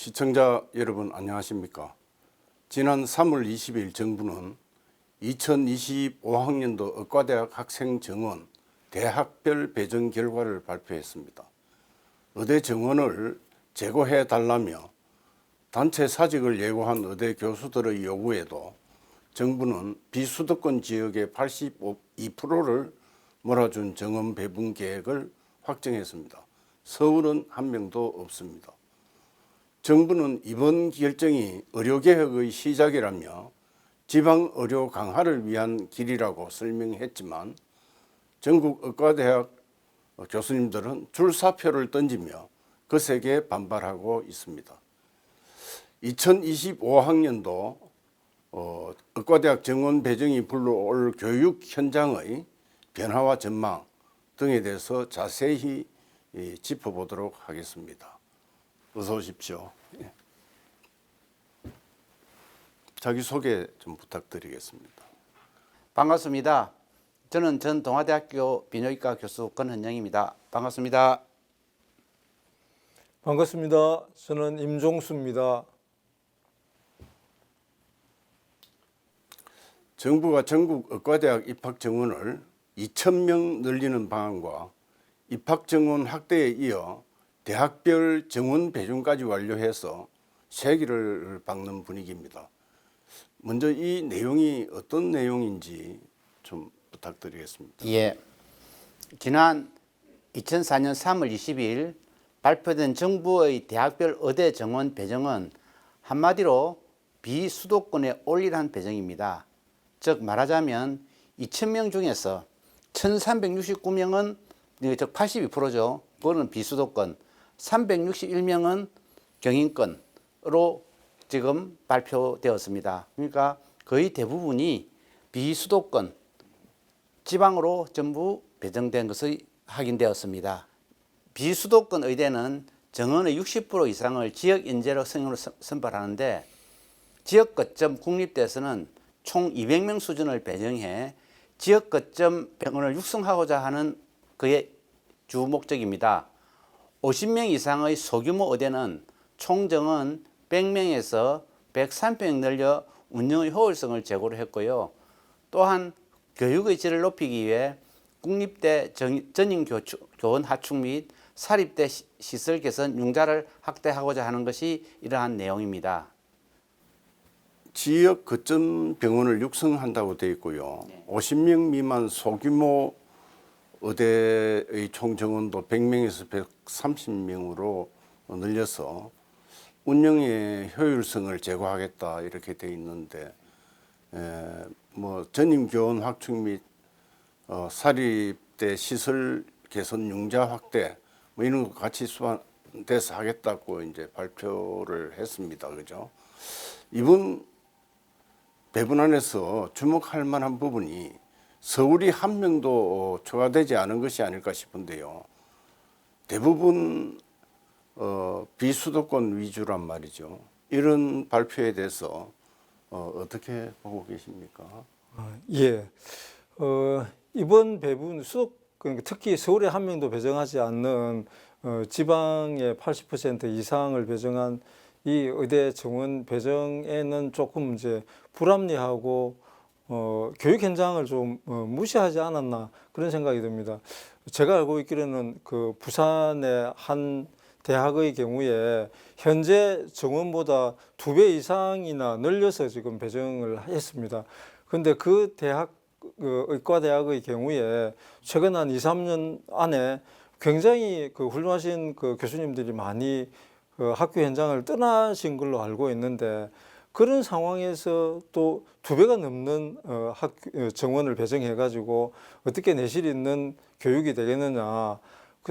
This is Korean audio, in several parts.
시청자 여러분 안녕하십니까? 지난 3월 20일 정부는 2025학년도 의과대학 학생 정원 대학별 배정 결과를 발표했습니다. 의대 정원을 제고해 달라며 단체 사직을 예고한 의대 교수들의 요구에도 정부는 비수도권 지역의 82%를 몰아준 정원 배분 계획을 확정했습니다. 서울은 한 명도 없습니다. 정부는 이번 결정이 의료개혁의 시작이라며 지방의료 강화를 위한 길이라고 설명했지만 전국 의과대학 교수님들은 줄사표를 던지며 거세게 반발하고 있습니다. 2025학년도 의과대학 정원 배정이 불러올 교육 현장의 변화와 전망 등에 대해서 자세히 짚어보도록 하겠습니다. 어서 오십시오. 자기소개 좀 부탁드리겠습니다. 반갑습니다. 저는 전 동아대학교 비뇨기과 교수 권헌영입니다. 반갑습니다. 반갑습니다. 저는 임종수입니다. 정부가 전국 의과대학 입학 정원을 2,000명 늘리는 방안과 입학 정원 확대에 이어 대학별 정원 배정까지 완료해서 세기를 박는 분위기입니다. 먼저 이 내용이 어떤 내용인지 좀 부탁드리겠습니다. 예, 지난 2004년 3월 20일 발표된 정부의 대학별 의대 정원 배정은 한마디로 비수도권에 올리란 배정입니다. 즉 말하자면 2,000명 중에서 1,369명은 즉 82%죠. 그거는 비수도권, 361명은 경인권으로 지금 발표되었습니다. 그러니까 거의 대부분이 비수도권, 지방으로 전부 배정된 것이 확인되었습니다. 비수도권 의대는 정원의 60% 이상을 지역 인재로 승인으로 선발하는데 지역 거점 국립대에서는 총 200명 수준을 배정해 지역 거점 병원을 육성하고자 하는 그의 주 목적입니다. 50명 이상의 소규모 의대는 총 정원 100명에서 130명 늘려 운영의 효율성을 제고를 했고요. 또한 교육의 질을 높이기 위해 국립대 전임교원 하축 및 사립대 시설 개선 융자를 확대하고자 하는 것이 이러한 내용입니다. 지역 거점 병원을 육성한다고 되어 있고요. 50명 미만 소규모 의대의 총 정원도 100명에서 130명으로 늘려서 운영의 효율성을 제고하겠다 이렇게 되어 있는데 뭐 전임교원 확충 및 사립대 시설 개선 융자 확대 뭐 이런 거 같이 수반돼서 하겠다고 이제 발표를 했습니다. 그죠? 이번 배분안에서 주목할 만한 부분이 서울이 한 명도 초과되지 않은 것이 아닐까 싶은데요. 대부분 비수도권 위주란 말이죠. 이런 발표에 대해서 어떻게 보고 계십니까? 예, 이번 배분 그러니까 특히 서울에 한 명도 배정하지 않는 지방의 80% 이상을 배정한 이 의대 정원 배정에는 조금 이제 불합리하고 교육 현장을 좀 무시하지 않았나 그런 생각이 듭니다. 제가 알고 있기로는 그 부산의 한 대학의 경우에 현재 정원보다 2배 이상이나 늘려서 지금 배정을 했습니다. 그런데 그 대학 의과대학의 경우에 최근 한 2, 3년 안에 굉장히 그 훌륭하신 그 교수님들이 많이 그 학교 현장을 떠나신 걸로 알고 있는데 그런 상황에서 또 2배가 넘는 학교 정원을 배정해 가지고 어떻게 내실 있는 교육이 되겠느냐.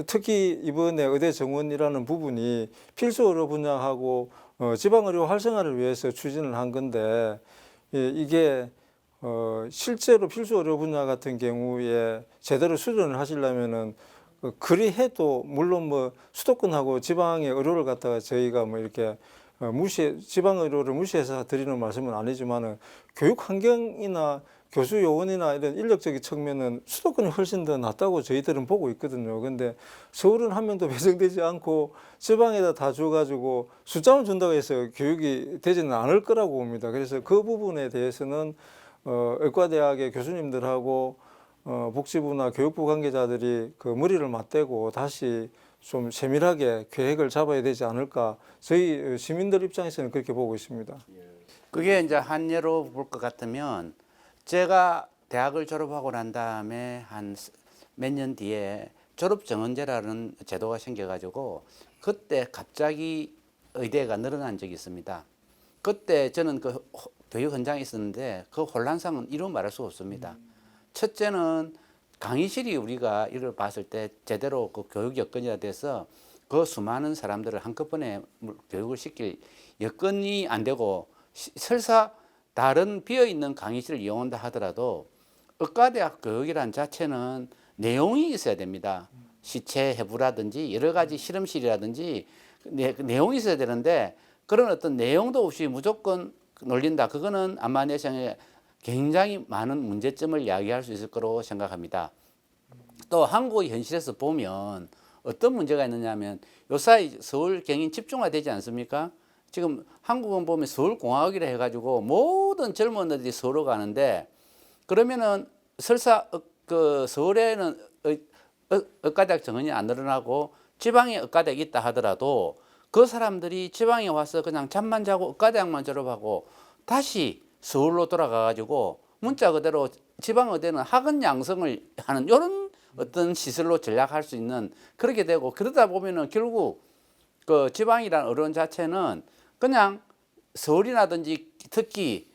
특히 이번에 의대 정원이라는 부분이 필수 의료 분야하고 지방 의료 활성화를 위해서 추진을 한 건데 이게 실제로 필수 의료 분야 같은 경우에 제대로 수련을 하시려면은 그리 해도 물론 뭐 수도권하고 지방의 의료를 갖다가 저희가 뭐 이렇게 지방 의료를 무시해서 드리는 말씀은 아니지만은 교육 환경이나 교수 요원이나 이런 인력적인 측면은 수도권이 훨씬 더 낫다고 저희들은 보고 있거든요. 근데 서울은 한 명도 배정되지 않고 지방에다 다 줘가지고 숫자만 준다고 해서 교육이 되지는 않을 거라고 봅니다. 그래서 그 부분에 대해서는 의과대학의 교수님들하고 복지부나 교육부 관계자들이 그 머리를 맞대고 다시 좀 세밀하게 계획을 잡아야 되지 않을까. 저희 시민들 입장에서는 그렇게 보고 있습니다. 그게 이제 한 예로 볼 것 같으면 제가 대학을 졸업하고 난 다음에 한 몇 년 뒤에 졸업 정원제라는 제도가 생겨가지고 그때 갑자기 의대가 늘어난 적이 있습니다. 그때 저는 그 교육 현장에 있었는데 그 혼란상은 이루 말할 수 없습니다. 첫째는 강의실이 우리가 이걸 봤을 때 제대로 그 교육 여건이 돼서 그 수많은 사람들을 한꺼번에 교육을 시킬 여건이 안 되고 설사 다른 비어있는 강의실을 이용한다 하더라도 의과대학 교육이란 자체는 내용이 있어야 됩니다. 시체 해부라든지 여러 가지 실험실이라든지 내용이 있어야 되는데 그런 어떤 내용도 없이 무조건 놀린다. 그거는 아마 내 생각에 굉장히 많은 문제점을 야기할 수 있을 거라고 생각합니다. 또 한국의 현실에서 보면 어떤 문제가 있느냐 하면 요사이 서울 경인 집중화되지 않습니까? 지금 한국은 보면 서울공학이라 해가지고 모든 젊은이들이 서울로 가는데 그러면은 설사 그 서울에는 의과대학 정원이 안 늘어나고 지방에 의과대학이 있다 하더라도 그 사람들이 지방에 와서 그냥 잠만 자고 의과대학만 졸업하고 다시 서울로 돌아가가지고 문자 그대로 지방의대는 학원 양성을 하는 이런 어떤 시설로 전략할 수 있는 그렇게 되고 그러다 보면은 결국 그 지방이라는 어려운 자체는 그냥 서울이라든지 특히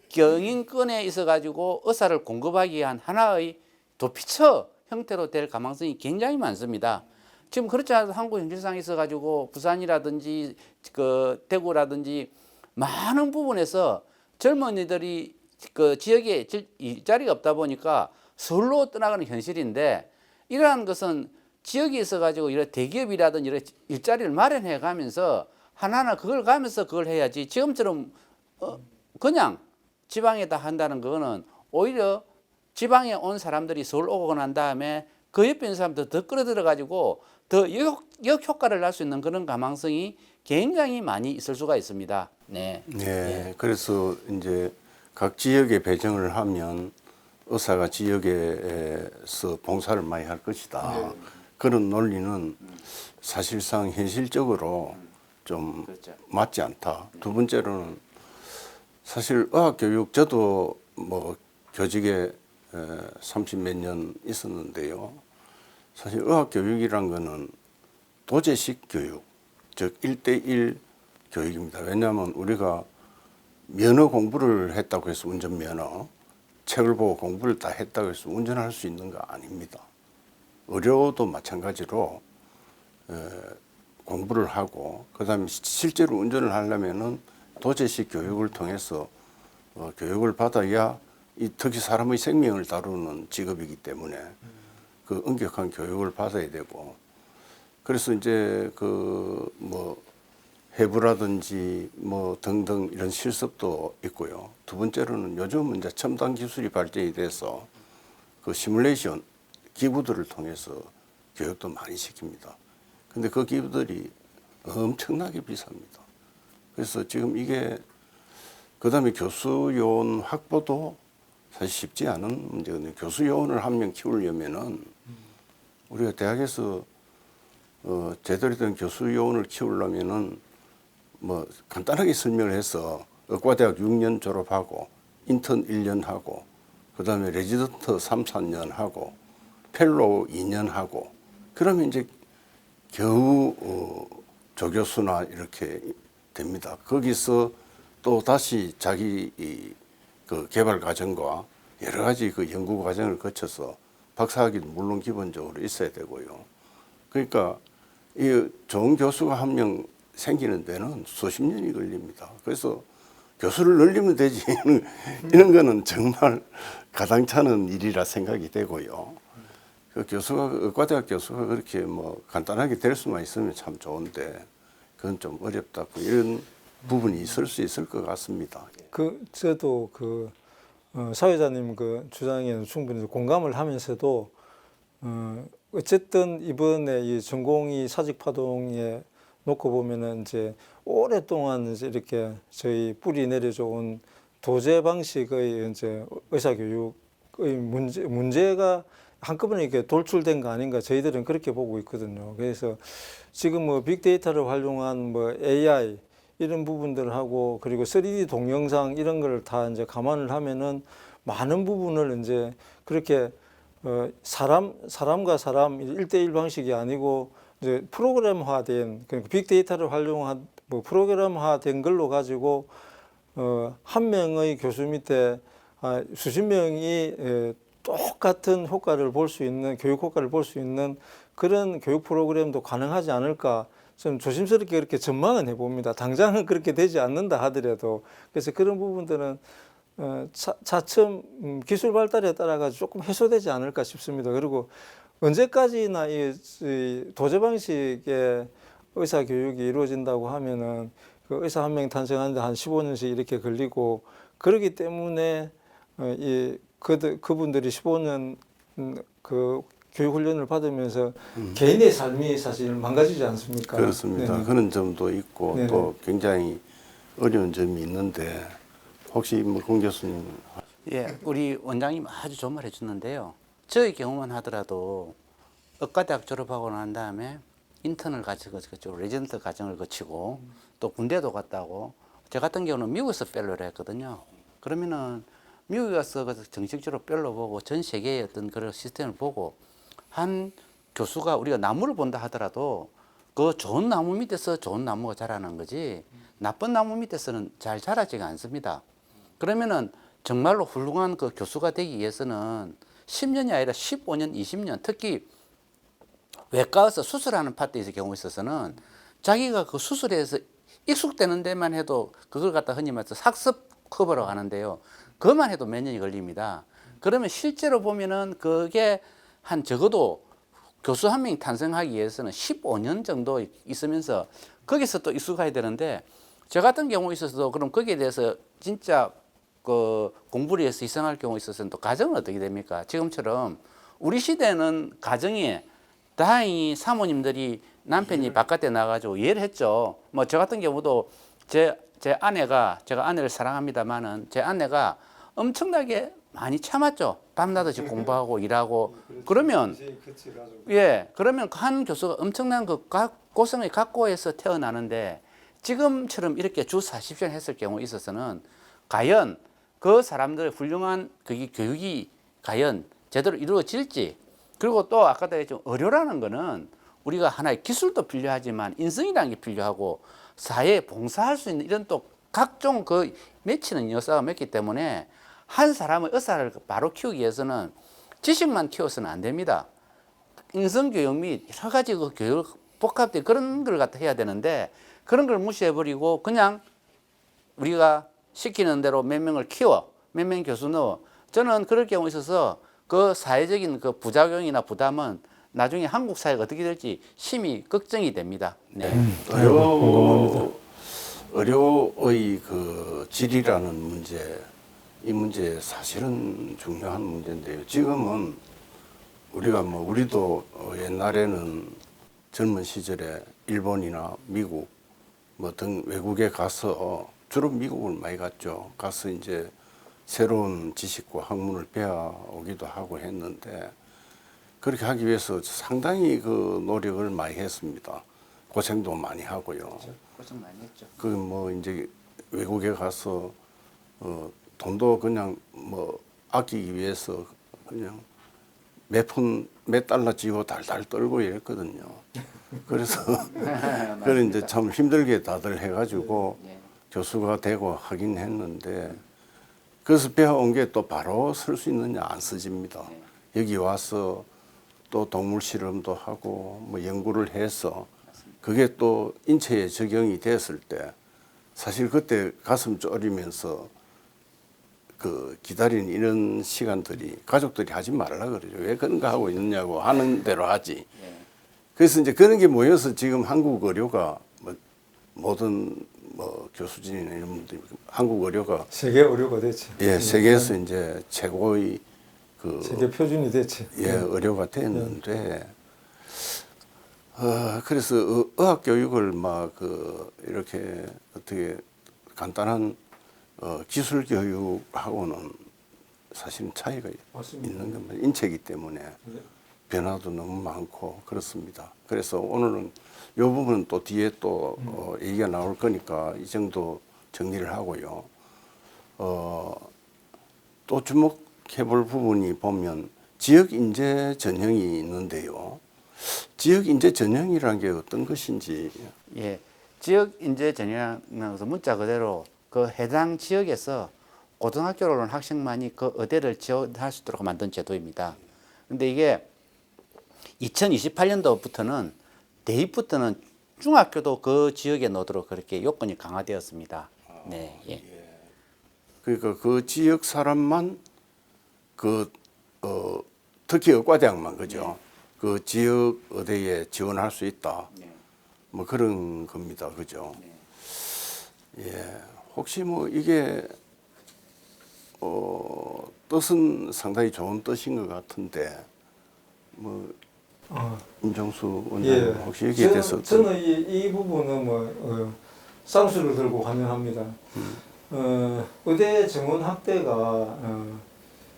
경인권에 있어가지고 의사를 공급하기 위한 하나의 도피처 형태로 될 가능성이 굉장히 많습니다. 지금 그렇지 않아도 한국 현실상에 있어가지고 부산이라든지 그 대구라든지 많은 부분에서 젊은이들이 그 지역에 일자리가 없다 보니까 서울로 떠나가는 현실인데 이러한 것은 지역에 있어가지고 이런 대기업이라든지 이런 일자리를 마련해 가면서 하나하나 그걸 가면서 그걸 해야지 지금처럼 그냥 지방에다 한다는 거는 오히려 지방에 온 사람들이 서울 오고 난 다음에 그 옆에 있는 사람들 더 끌어들여 가지고 더 역효과를 낼 수 있는 그런 가망성이 굉장히 많이 있을 수가 있습니다. 네. 네. 그래서 이제 각 지역에 배정을 하면 의사가 지역에서 봉사를 많이 할 것이다. 그런 논리는 사실상 현실적으로 좀 그렇죠. 맞지 않다. 두 번째로는 사실 의학교육 저도 뭐 교직에 30몇 년 있었는데요. 사실 의학교육이란 거는 도제식 교육, 즉 1대1 교육입니다. 왜냐하면 우리가 면허 공부를 했다고 해서 운전면허, 책을 보고 공부를 다 했다고 해서 운전할 수 있는 거 아닙니다. 의료도 마찬가지로 공부를 하고 그다음에 실제로 운전을 하려면은 도제식 교육을 통해서 교육을 받아야 이 특히 사람의 생명을 다루는 직업이기 때문에 그 엄격한 교육을 받아야 되고 그래서 이제 그 뭐 해부라든지 뭐 등등 이런 실습도 있고요. 두 번째로는 요즘은 이제 첨단 기술이 발전이 돼서 그 시뮬레이션 기구들을 통해서 교육도 많이 시킵니다. 근데 그 기구들이 엄청나게 비쌉니다. 그래서 지금 이게 그다음에 교수 요원 확보도 사실 쉽지 않은 문제거든요. 교수 요원을 한 명 키우려면은 우리가 대학에서 제대로 된 교수 요원을 키우려면은 뭐 간단하게 설명을 해서 의과대학 6년 졸업하고 인턴 1년 하고 그다음에 레지던트 3, 4년 하고 펠로우 2년 하고 그러면 이제 겨우 조교수나 이렇게 됩니다. 거기서 또 다시 자기 그 개발 과정과 여러 가지 그 연구 과정을 거쳐서 박사학위도 물론 기본적으로 있어야 되고요. 그러니까 이 좋은 교수가 한 명 생기는 데는 수십 년이 걸립니다. 그래서 교수를 늘리면 되지 이런 거는 정말 가당찮은 일이라 생각이 되고요. 그 교수가 의과대학 교수가 그렇게 뭐 간단하게 될 수만 있으면 참 좋은데 그건 좀 어렵다. 이런 부분이 있을 수 있을 것 같습니다. 저도 사회자님 그 주장에는 충분히 공감을 하면서도 어쨌든 이번에 이 전공의 사직 파동에 놓고 보면은 이제 오랫동안 이제 이렇게 저희 뿌리 내려져 온 도제 방식의 이제 의사 교육의 문제가 한꺼번에 이렇게 돌출된 거 아닌가 저희들은 그렇게 보고 있거든요. 그래서 지금 뭐 빅데이터를 활용한 뭐 AI 이런 부분들하고 그리고 3D 동영상 이런 걸 다 이제 감안을 하면은 많은 부분을 이제 그렇게 사람과 사람 1대1 방식이 아니고 이제 프로그램화된 그러니까 빅데이터를 활용한 뭐 프로그램화된 걸로 가지고 한 명의 교수 밑에 수십 명이 똑같은 효과를 볼 수 있는 교육 효과를 볼 수 있는 그런 교육 프로그램도 가능하지 않을까 좀 조심스럽게 그렇게 전망은 해봅니다. 당장은 그렇게 되지 않는다 하더라도 그래서 그런 부분들은 차츰 기술 발달에 따라가 조금 해소되지 않을까 싶습니다. 그리고 언제까지나 이 도제 방식의 의사 교육이 이루어진다고 하면은 그 의사 한 명 탄생하는데 한 15년씩 이렇게 걸리고 그러기 때문에 그분들이 15년 그 교육 훈련을 받으면서 개인의 삶이 사실 망가지지 않습니까? 그렇습니다. 네. 그런 점도 있고 네네. 또 굉장히 어려운 점이 있는데 혹시 뭐 공 교수님 예, 우리 원장님 아주 좋은 말 해주는데요. 저의 경우만 하더라도 의과대학 졸업하고 난 다음에 인턴을 거치고 레지던트 과정을 거치고 또 군대도 갔다고 저 같은 경우는 미국에서 펠로를 했거든요. 그러면은 미국에 가서 정식적으로 펠로 보고 전 세계의 어떤 그런 시스템을 보고 한 교수가 우리가 나무를 본다 하더라도 그 좋은 나무 밑에서 좋은 나무가 자라는 거지 나쁜 나무 밑에서는 잘 자라지가 않습니다. 그러면은 정말로 훌륭한 그 교수가 되기 위해서는 10년이 아니라 15년, 20년 특히 외과에서 수술하는 파트의 경우에 있어서는 자기가 그 수술에서 익숙되는 데만 해도 그걸 갖다 흔히 말해서 학습 커버라고 하는데요. 그것만 해도 몇 년이 걸립니다. 그러면 실제로 보면은 그게 한 적어도 교수 한 명이 탄생하기 위해서는 15년 정도 있으면서 거기서 또 익숙해야 되는데 저 같은 경우에 있어서도 그럼 거기에 대해서 진짜 그 공부를 해서 희생할 경우에 있어서는 또 가정은 어떻게 됩니까? 지금처럼 우리 시대는 가정에 다행히 사모님들이 남편이 바깥에 나가지고 이해를 했죠. 뭐 저 같은 경우도 제 아내가 제가 아내를 사랑합니다만은 제 아내가 엄청나게 많이 참았죠. 밤낮없이 공부하고 일하고 그러면 그러면 한 교수가 엄청난 그 고성의 각고에서 태어나는데 지금처럼 이렇게 주 40시간 했을 경우에 있어서는 과연 그 사람들의 훌륭한 그 교육이 과연 제대로 이루어질지 그리고 또 아까도 했지만 의료라는 거는 우리가 하나의 기술도 필요하지만 인성이라는 게 필요하고 사회에 봉사할 수 있는 이런 또 각종 그 맺히는 역사가 맺기 때문에 한 사람의 의사를 바로 키우기 위해서는 지식만 키워서는 안 됩니다. 인성교육 및 여러 가지 그 교육 복합된 그런 걸 갖다 해야 되는데 그런 걸 무시해버리고 그냥 우리가 시키는 대로 몇 명을 키워 몇 명 교수 넣어 저는 그럴 경우에 있어서 그 사회적인 그 부작용이나 부담은 나중에 한국 사회가 어떻게 될지 심히 걱정이 됩니다. 네. 의료의 그 질이라는 문제, 이 문제 사실은 중요한 문제인데요. 지금은 우리가 뭐 우리도 옛날에는 젊은 시절에 일본이나 미국 뭐 등 외국에 가서 주로 미국을 많이 갔죠. 가서 이제 새로운 지식과 학문을 배워오기도 하고 했는데 그렇게 하기 위해서 상당히 그 노력을 많이 했습니다. 고생도 많이 하고요. 고생 많이 했죠. 그 뭐 이제 외국에 가서 돈도 그냥 뭐 아끼기 위해서 그냥 몇 달러 지고 달달 떨고 이랬거든요. 그래서 그래 이제 참 힘들게 다들 해가지고 교수가 되고 하긴 했는데 그래서 배워온 게 또 바로 쓸 수 있느냐 안 쓰집니다. 여기 와서 또 동물 실험도 하고 뭐 연구를 해서 그게 또 인체에 적용이 됐을 때 사실 그때 가슴 졸이면서 그 기다린 이런 시간들이 가족들이 하지 말라 그러죠. 왜 그런 거 하고 있느냐고 하는 대로 하지. 그래서 이제 그런 게 모여서 지금 한국 의료가 뭐 모든 뭐 교수진이나 이런 분들이 한국 의료가 세계 의료가 됐지. 예, 세계에서 이제 최고의 그 세계 표준이 됐지. 예, 의료가 됐는데 그래서 의학 교육을 막 그 이렇게 어떻게 간단한 기술 교육하고는 사실은 차이가 맞습니다. 있는 겁니다. 인체이기 때문에 네. 변화도 너무 많고 그렇습니다. 그래서 오늘은 이 부분은 또 뒤에 또 얘기가 나올 거니까 이 정도 정리를 하고요. 또 주목해 볼 부분이 보면 지역 인재 전형이 있는데요. 지역 인재 전형이라는 게 어떤 것인지. 예, 지역 인재 전형은 문자 그대로 그 해당 지역에서 고등학교를 온 학생만이 그 의대를 지원할 수 있도록 만든 제도입니다. 근데 이게 2028년도부터는 대입부터는 중학교도 그 지역에 넣도록 그렇게 요건이 강화되었습니다. 네, 예. 그러니까 그 지역 사람만 특히 의과대학만 그죠? 그 지역 의대에 지원할 수 있다. 뭐 그런 겁니다. 그죠? 예. 혹시 뭐 이게 뜻은 상당히 좋은 뜻인 것 같은데 뭐 임종수 원장님 혹시 여기에 대해서 저는 이 부분은 쌍수를 들고 환영합니다. 의대 정원 확대가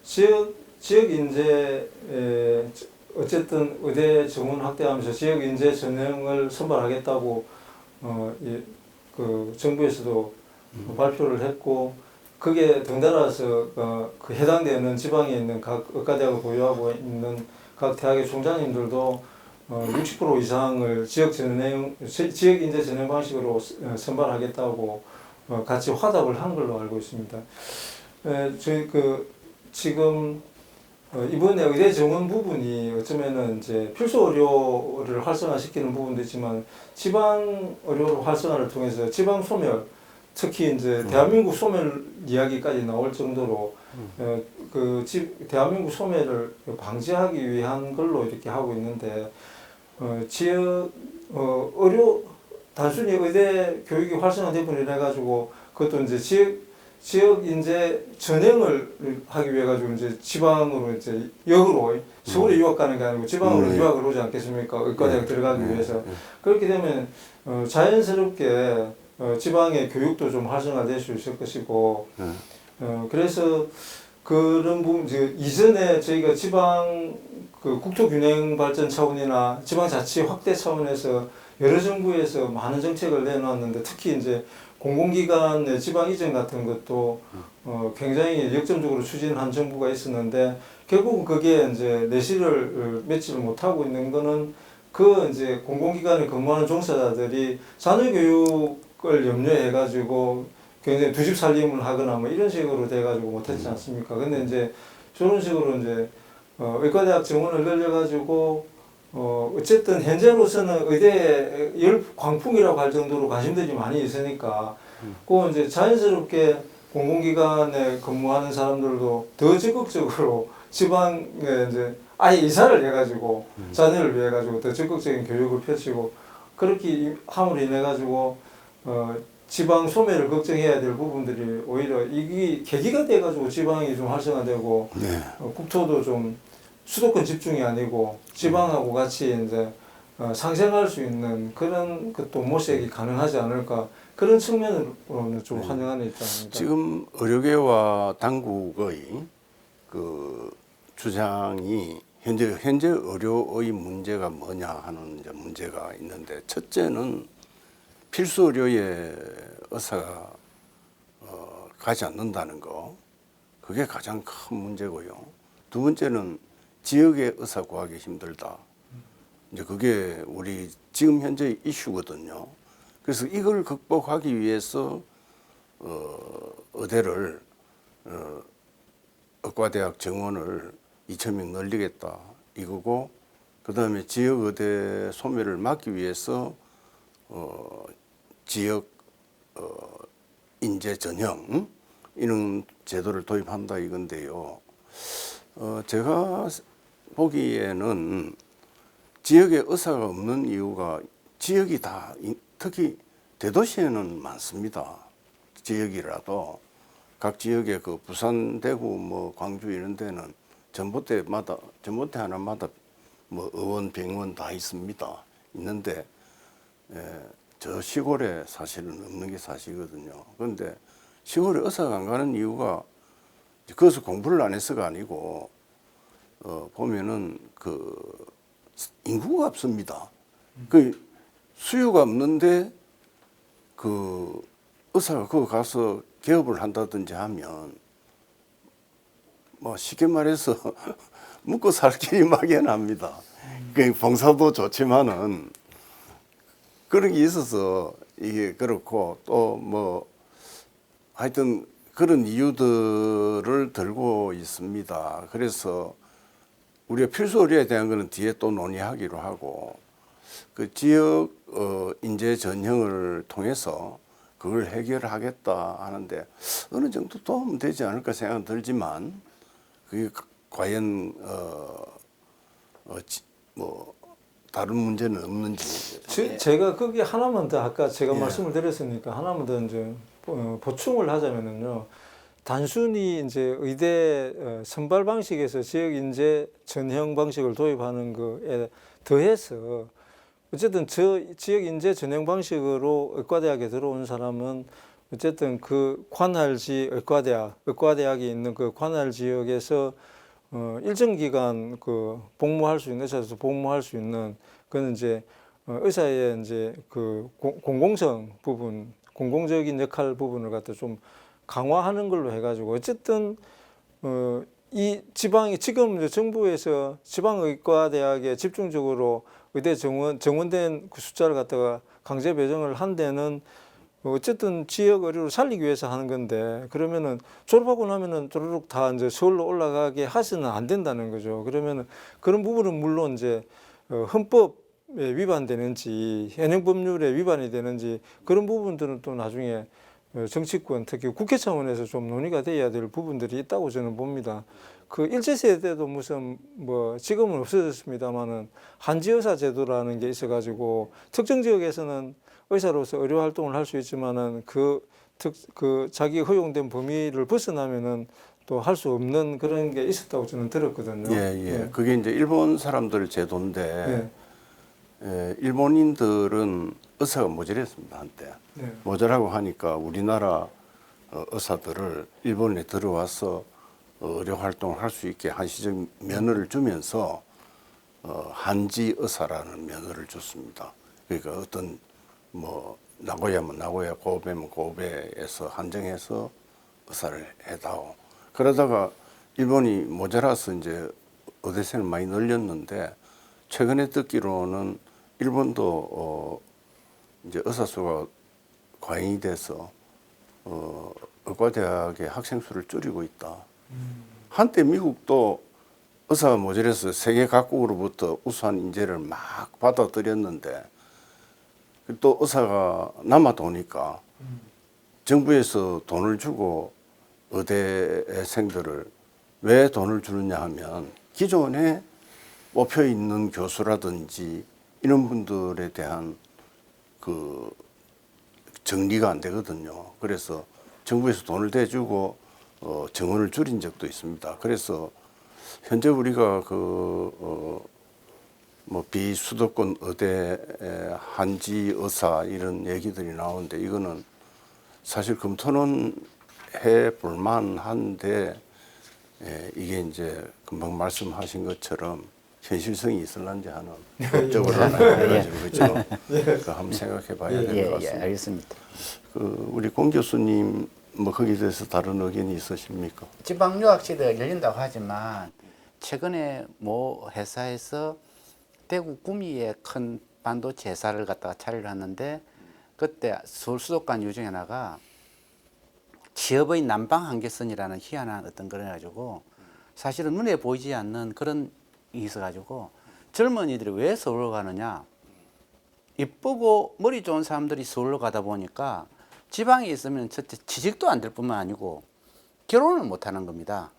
지역 인재 어쨌든 의대 정원 확대하면서 지역 인재 전형을 선발하겠다고 그 정부에서도 발표를 했고 그게 덩달아서 그 해당되는 지방에 있는 각 의과대학을 보유하고 있는 각 대학의 총장님들도 60% 이상을 지역 인재 전형 방식으로 선발하겠다고 같이 화답을 한 걸로 알고 있습니다. 저희 지금 이번에 의대 정원 부분이 어쩌면은 이제 필수 의료를 활성화시키는 부분도 있지만 지방 의료 활성화를 통해서 지방 소멸, 특히 이제 대한민국 소멸 이야기까지 나올 정도로 대한민국 소멸을 방지하기 위한 걸로 이렇게 하고 있는데 지역 의료 단순히 의대 교육이 활성화되고 이래 가지고 그것도 이제 지역 인재 전형을 하기 위해 가지고 이제 지방으로 이제 역으로 서울에 유학 가는 게 아니고 지방으로 유학을 오지 않겠습니까? 의과대학 들어가기 위해서 그렇게 되면 자연스럽게 지방의 교육도 좀 활성화될 수 있을 것이고 그래서 그런 부분 이전에 저희가 지방 그 국토균형 발전 차원이나 지방자치 확대 차원에서 여러 정부에서 많은 정책을 내놨는데 특히 이제 공공기관의 지방 이전 같은 것도 굉장히 역점적으로 추진한 정부가 있었는데 결국은 그게 이제 내실을 맺지를 못하고 있는 거는 그 이제 공공기관에 근무하는 종사자들이 자녀교육을 염려해 가지고 굉장히 두 집 살림을 하거나 뭐 이런 식으로 돼 가지고 못했지 않습니까? 근데 이제 저런 식으로 이제 의과대학 정원을 늘려 가지고 어쨌든 현재로서는 의대에 광풍이라고 할 정도로 관심들이 많이 있으니까 그 이제 자연스럽게 공공기관에 근무하는 사람들도 더 적극적으로 지방에 이제 아예 이사를 해가지고 자녀를 위해 가지고 더 적극적인 교육을 펼치고 그렇게 함으로 인해 가지고 지방 소멸을 걱정해야 될 부분들이 오히려 이게 계기가 돼 가지고 지방이 좀 활성화되고 국토도 좀 수도권 집중이 아니고 지방하고 같이 이제 상생할 수 있는 그런 것도 모색이 가능하지 않을까 그런 측면으로는 좀 환영하는 입장입니다. 지금 의료계와 당국의 그 주장이 현재 의료의 문제가 뭐냐 하는 이제 문제가 있는데 첫째는 필수 의료에 의사가 가지 않는다는 거 그게 가장 큰 문제고요. 두 번째는 지역의 의사 구하기 힘들다. 이제 그게 우리 지금 현재 이슈거든요. 그래서 이걸 극복하기 위해서 의대를 의과대학 정원을 2,000명 늘리겠다 이거고 그다음에 지역 의대 소멸을 막기 위해서 지역 인재 전형 이런 제도를 도입한다 이건데요. 제가 보기에는 지역에 의사가 없는 이유가 지역이 다 특히 대도시에는 많습니다. 지역이라도 각 지역에 그 부산, 대구, 뭐 광주 이런 데는 전봇대 하나마다 뭐 의원, 병원 다 있습니다. 있는데 저 시골에 사실은 없는 게 사실이거든요. 그런데 시골에 의사가 안 가는 이유가 거기서 공부를 안 해서가 아니고 보면은 그 인구가 없습니다. 그 수요가 없는데 그 의사가 거기 가서 개업을 한다든지 하면 뭐 쉽게 말해서 먹고 살 길이 막연합니다. 그 봉사도 좋지만은 그런 게 있어서 이게 그렇고 또 뭐 하여튼 그런 이유들을 들고 있습니다. 그래서 우리가 필수 의료에 대한 거는 뒤에 또 논의하기로 하고 그 지역 인재 전형을 통해서 그걸 해결하겠다 하는데 어느 정도 도움 되지 않을까 생각 들지만 그게 과연 뭐 다른 문제는 없는지. 제가 거기 하나만 더 아까 제가 예. 말씀을 드렸으니까 하나만 더 이제 보충을 하자면은요. 단순히 이제 의대 선발 방식에서 지역 인재 전형 방식을 도입하는 거에 더해서 어쨌든 저 지역 인재 전형 방식으로 의과대학에 들어온 사람은 어쨌든 그 관할지 의과대학이 있는 그 관할 지역에서 일정 기간 그 복무할 수 있는 의사로서 복무할 수 있는 그는 이제 의사의 이제 그 공공성 부분, 공공적인 역할 부분을 갖다 좀 강화하는 걸로 해가지고 어쨌든 이 지방이 지금 이제 정부에서 지방의과대학에 집중적으로 의대 정원된 그 숫자를 갖다가 강제 배정을 한 데는 어쨌든 지역 의료를 살리기 위해서 하는 건데 그러면은 졸업하고 나면은 쪼르륵 다 이제 서울로 올라가게 하서는 안 된다는 거죠. 그러면은 그런 부분은 물론 이제 헌법에 위반되는지 현행 법률에 위반이 되는지 그런 부분들은 또 나중에 정치권 특히 국회 차원에서 좀 논의가 돼야 될 부분들이 있다고 저는 봅니다. 그 일제시대도 무슨 뭐 지금은 없어졌습니다만은 한지의사 제도라는 게 있어가지고 특정 지역에서는 의사로서 의료 활동을 할 수 있지만은 그 자기 허용된 범위를 벗어나면은 또 할 수 없는 그런 게 있었다고 저는 들었거든요. 예. 그게 이제 일본 사람들 제도인데 일본인들은 의사가 모자랐습니다 한때. 모자라고 하니까 우리나라 의사들을 일본에 들어와서 의료 활동을 할 수 있게 한시적 면허를 주면서 한지 의사라는 면허를 줬습니다. 그러니까 어떤 뭐 나고야면 나고야, 고베면 고베에서 한정해서 의사를 해다오. 그러다가 일본이 모자라서 이제 의대생을 많이 늘렸는데 최근에 듣기로는 일본도 이제 의사 수가 과잉이 돼서 의과대학의 학생 수를 줄이고 있다. 한때 미국도 의사가 모자라서 세계 각국으로부터 우수한 인재를 막 받아들였는데 또 의사가 남아도니까 정부에서 돈을 주고 의대생들을 왜 돈을 주느냐 하면 기존에 뽑혀 있는 교수라든지 이런 분들에 대한 그 정리가 안 되거든요. 그래서 정부에서 돈을 대주고 정원을 줄인 적도 있습니다. 그래서 현재 우리가 뭐 비수도권 의대 한지 의사 이런 얘기들이 나오는데 이거는 사실 검토는 해볼 만한데 이게 이제 금방 말씀하신 것처럼 현실성이 있을런지 하는 법적으로 해가지고 그죠? 그 한번 생각해 봐야 될 것 같습니다. 알겠습니다. 우리 공 교수님 뭐 거기에 대해서 다른 의견이 있으십니까? 지방유학시대가 열린다고 하지만 최근에 모 회사에서 대구 구미에 큰 반도체 회사를 갖다가 차리를 하는데 그때 서울 수도권 이유 중에 하나가 취업의 남방 한계선이라는 희한한 어떤 그래 가지고 사실은 눈에 보이지 않는 그런 이 있어가지고 젊은이들이 왜 서울로 가느냐, 이쁘고 머리 좋은 사람들이 서울로 가다 보니까 지방에 있으면 첫째 취직도 안 될 뿐만 아니고 결혼을 못 하는 겁니다.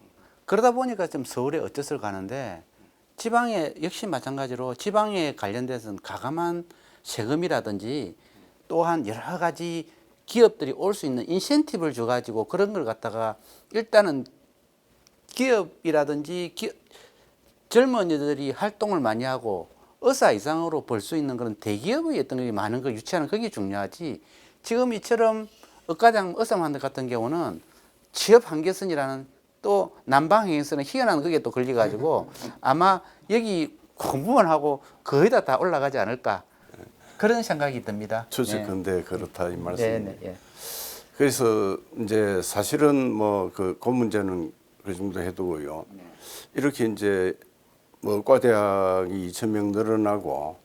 그러다 보니까 좀 서울에 어째서 가는데 지방에 역시 마찬가지로 지방에 관련돼서는 가감한 세금이라든지 또한 여러 가지 기업들이 올 수 있는 인센티브를 줘가지고 그런 걸 갖다가 일단은 기업이라든지 젊은이들이 활동을 많이 하고 의사 이상으로 벌 수 있는 그런 대기업의 어떤 게 많은 걸 유치하는 그게 중요하지. 지금 이처럼 의과장 의사만들 같은 경우는 취업 한계선이라는 또 난방행에서는 희한한 그게 또 걸려가지고 아마 여기 공부만 하고 거의 다 올라가지 않을까 그런 생각이 듭니다. 추측컨대 그렇다 이 네, 말씀입니다. 네, 예. 그래서 이제 사실은 뭐 그 문제는 그 정도 해두고요. 이렇게 이제 뭐 의과대학이 2,000명 늘어나고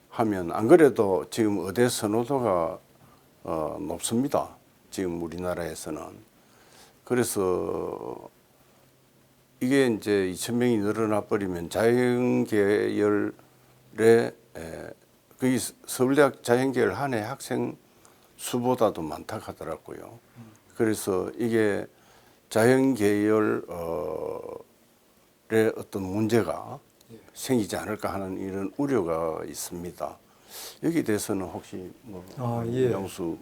하면 안 그래도 지금 의대 선호도가 높습니다. 지금 우리나라에서는. 그래서 이게 이제 2,000명이 늘어나 버리면 자연계열의 거기 서울대학 자연계열 한 해 학생 수보다도 많다 하더라고요. 그래서 이게 자연계열의 어떤 문제가 생기지 않을까 하는 이런 우려가 있습니다. 여기에 대해서는 혹시 뭐 예. 영수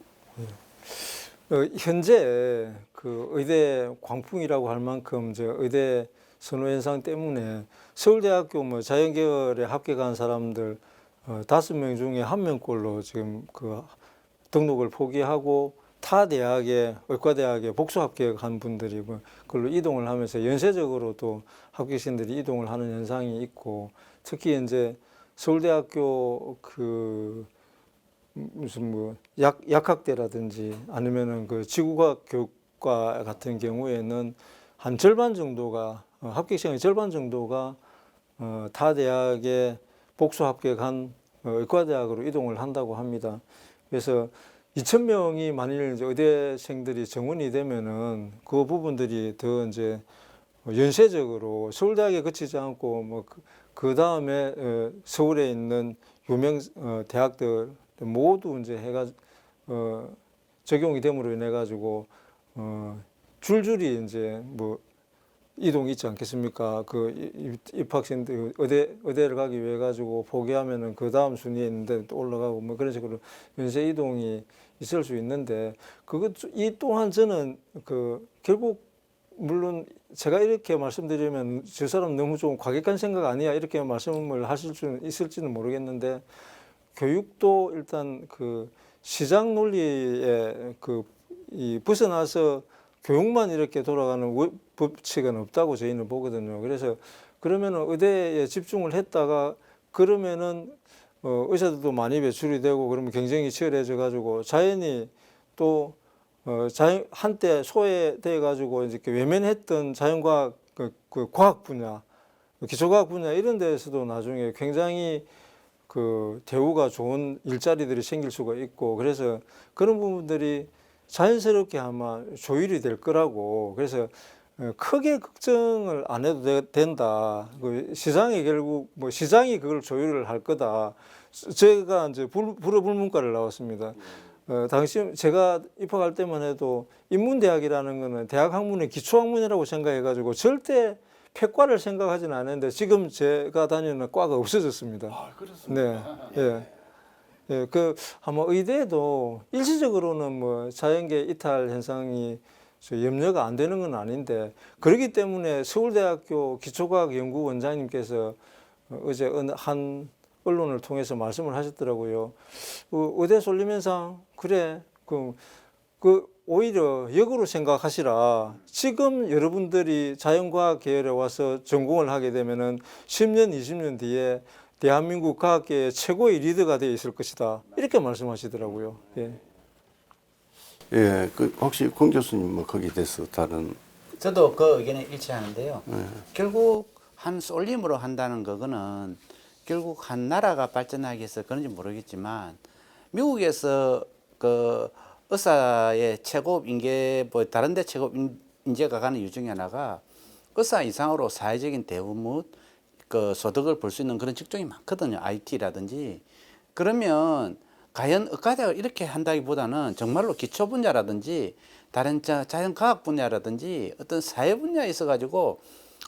현재 그 의대 광풍이라고 할 만큼 저 의대 선호 현상 때문에 서울대학교 뭐 자연계열에 합격한 사람들 5명 중에 1명꼴로 지금 그 등록을 포기하고 타 대학에 의과대학에 복수 합격한 분들이 뭐 그걸로 이동을 하면서 연쇄적으로 또 합격생들이 이동을 하는 현상이 있고 특히 이제 서울대학교 그 무슨 뭐 약학대라든지 아니면은 그 지구과학 교육과 같은 경우에는 한 절반 정도가 합격생의 절반 정도가 타 대학에 복수 합격한 의과대학으로 이동을 한다고 합니다. 그래서 2,000명이 만일 이제 의대생들이 정원이 되면은 그 부분들이 더 이제 연쇄적으로 서울대학에 그치지 않고 뭐 그 다음에 서울에 있는 유명 대학들 모두 이제 해가 적용이 됨으로 인해 가지고 줄줄이 이제 뭐 이동이 있지 않겠습니까? 그 입학생들 의대를 가기 위해 가지고 포기하면은 그 다음 순위에 있는데 또 올라가고 뭐 그런 식으로 연쇄 이동이 있을 수 있는데 이 또한 저는 그 결국 물론 제가 이렇게 말씀드리면 저 사람 너무 좀 과격한 생각 아니야 이렇게 말씀을 하실 수 있을지는 모르겠는데 교육도 일단 그 시장 논리에 이 벗어나서 교육만 이렇게 돌아가는 법칙은 없다고 저희는 보거든요. 그래서 그러면은 의대에 집중을 했다가 그러면은 의사들도 많이 배출이 되고 그러면 경쟁이 치열해져 가지고 자연히 또 한때 소외돼 가지고 이제 외면했던 자연과학 그 과학 분야, 기초과학 분야 이런 데에서도 나중에 굉장히 그 대우가 좋은 일자리들이 생길 수가 있고 그래서 그런 부분들이 자연스럽게 아마 조율이 될 거라고 그래서 크게 걱정을 안 해도 된다. 그 시장이 결국 뭐 시장이 그걸 조율을 할 거다. 제가 이제 불어불문과를 나왔습니다. 당시 제가 입학할 때만 해도 인문대학이라는 거는 대학 학문의 기초학문이라고 생각해가지고 절대 폐과를 생각하지는 않았는데 지금 제가 다니는 과가 없어졌습니다. 아, 그렇습니다. 네, 예. 예, 그 아마 의대도 일시적으로는 뭐 자연계 이탈 현상이 염려가 안 되는 건 아닌데 그렇기 때문에 서울대학교 기초과학연구 원장님께서 어제 한 언론을 통해서 말씀을 하셨더라고요. 의대 솔림 현상 그래 그 오히려 역으로 생각하시라. 지금 여러분들이 자연과학 계열에 와서 전공을 하게 되면은 10년, 20년 뒤에 대한민국 과학계의 최고의 리더가 되어 있을 것이다. 이렇게 말씀하시더라고요. 예. 예, 그 혹시 권 교수님 뭐 거기에 대해서 다른 저도 그 의견에 일치하는데요. 결국 한 쏠림으로 한다는 거는 결국 한 나라가 발전하기 위해서 그런지 모르겠지만 미국에서 그 의사의 최고 인계 뭐 다른 데 최고 인재가 가는 이유 중에 하나가 의사 이상으로 사회적인 대우 및 그 소득을 볼 수 있는 그런 직종이 많거든요. IT라든지. 그러면 과연 의과대학을 이렇게 한다기보다는 정말로 기초 분야라든지 다른 자연과학 분야라든지 어떤 사회 분야에 있어 가지고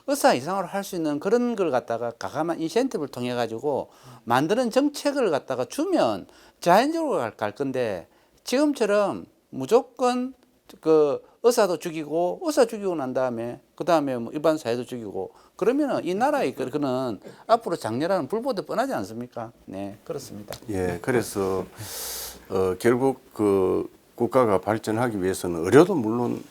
의사 이상으로 할 수 있는 그런 걸 갖다가 가감한 인센티브를 통해 가지고 만드는 정책을 갖다가 주면 자연적으로 갈 건데 지금처럼 무조건 그 의사도 죽이고 의사 죽이고 난 다음에 그 다음에 뭐 일반 사회도 죽이고 그러면은 이 나라의 그는 앞으로 장렬하는 불보듯 뻔하지 않습니까? 네, 그렇습니다. 예, 그래서 결국 그 국가가 발전하기 위해서는 의료도 물론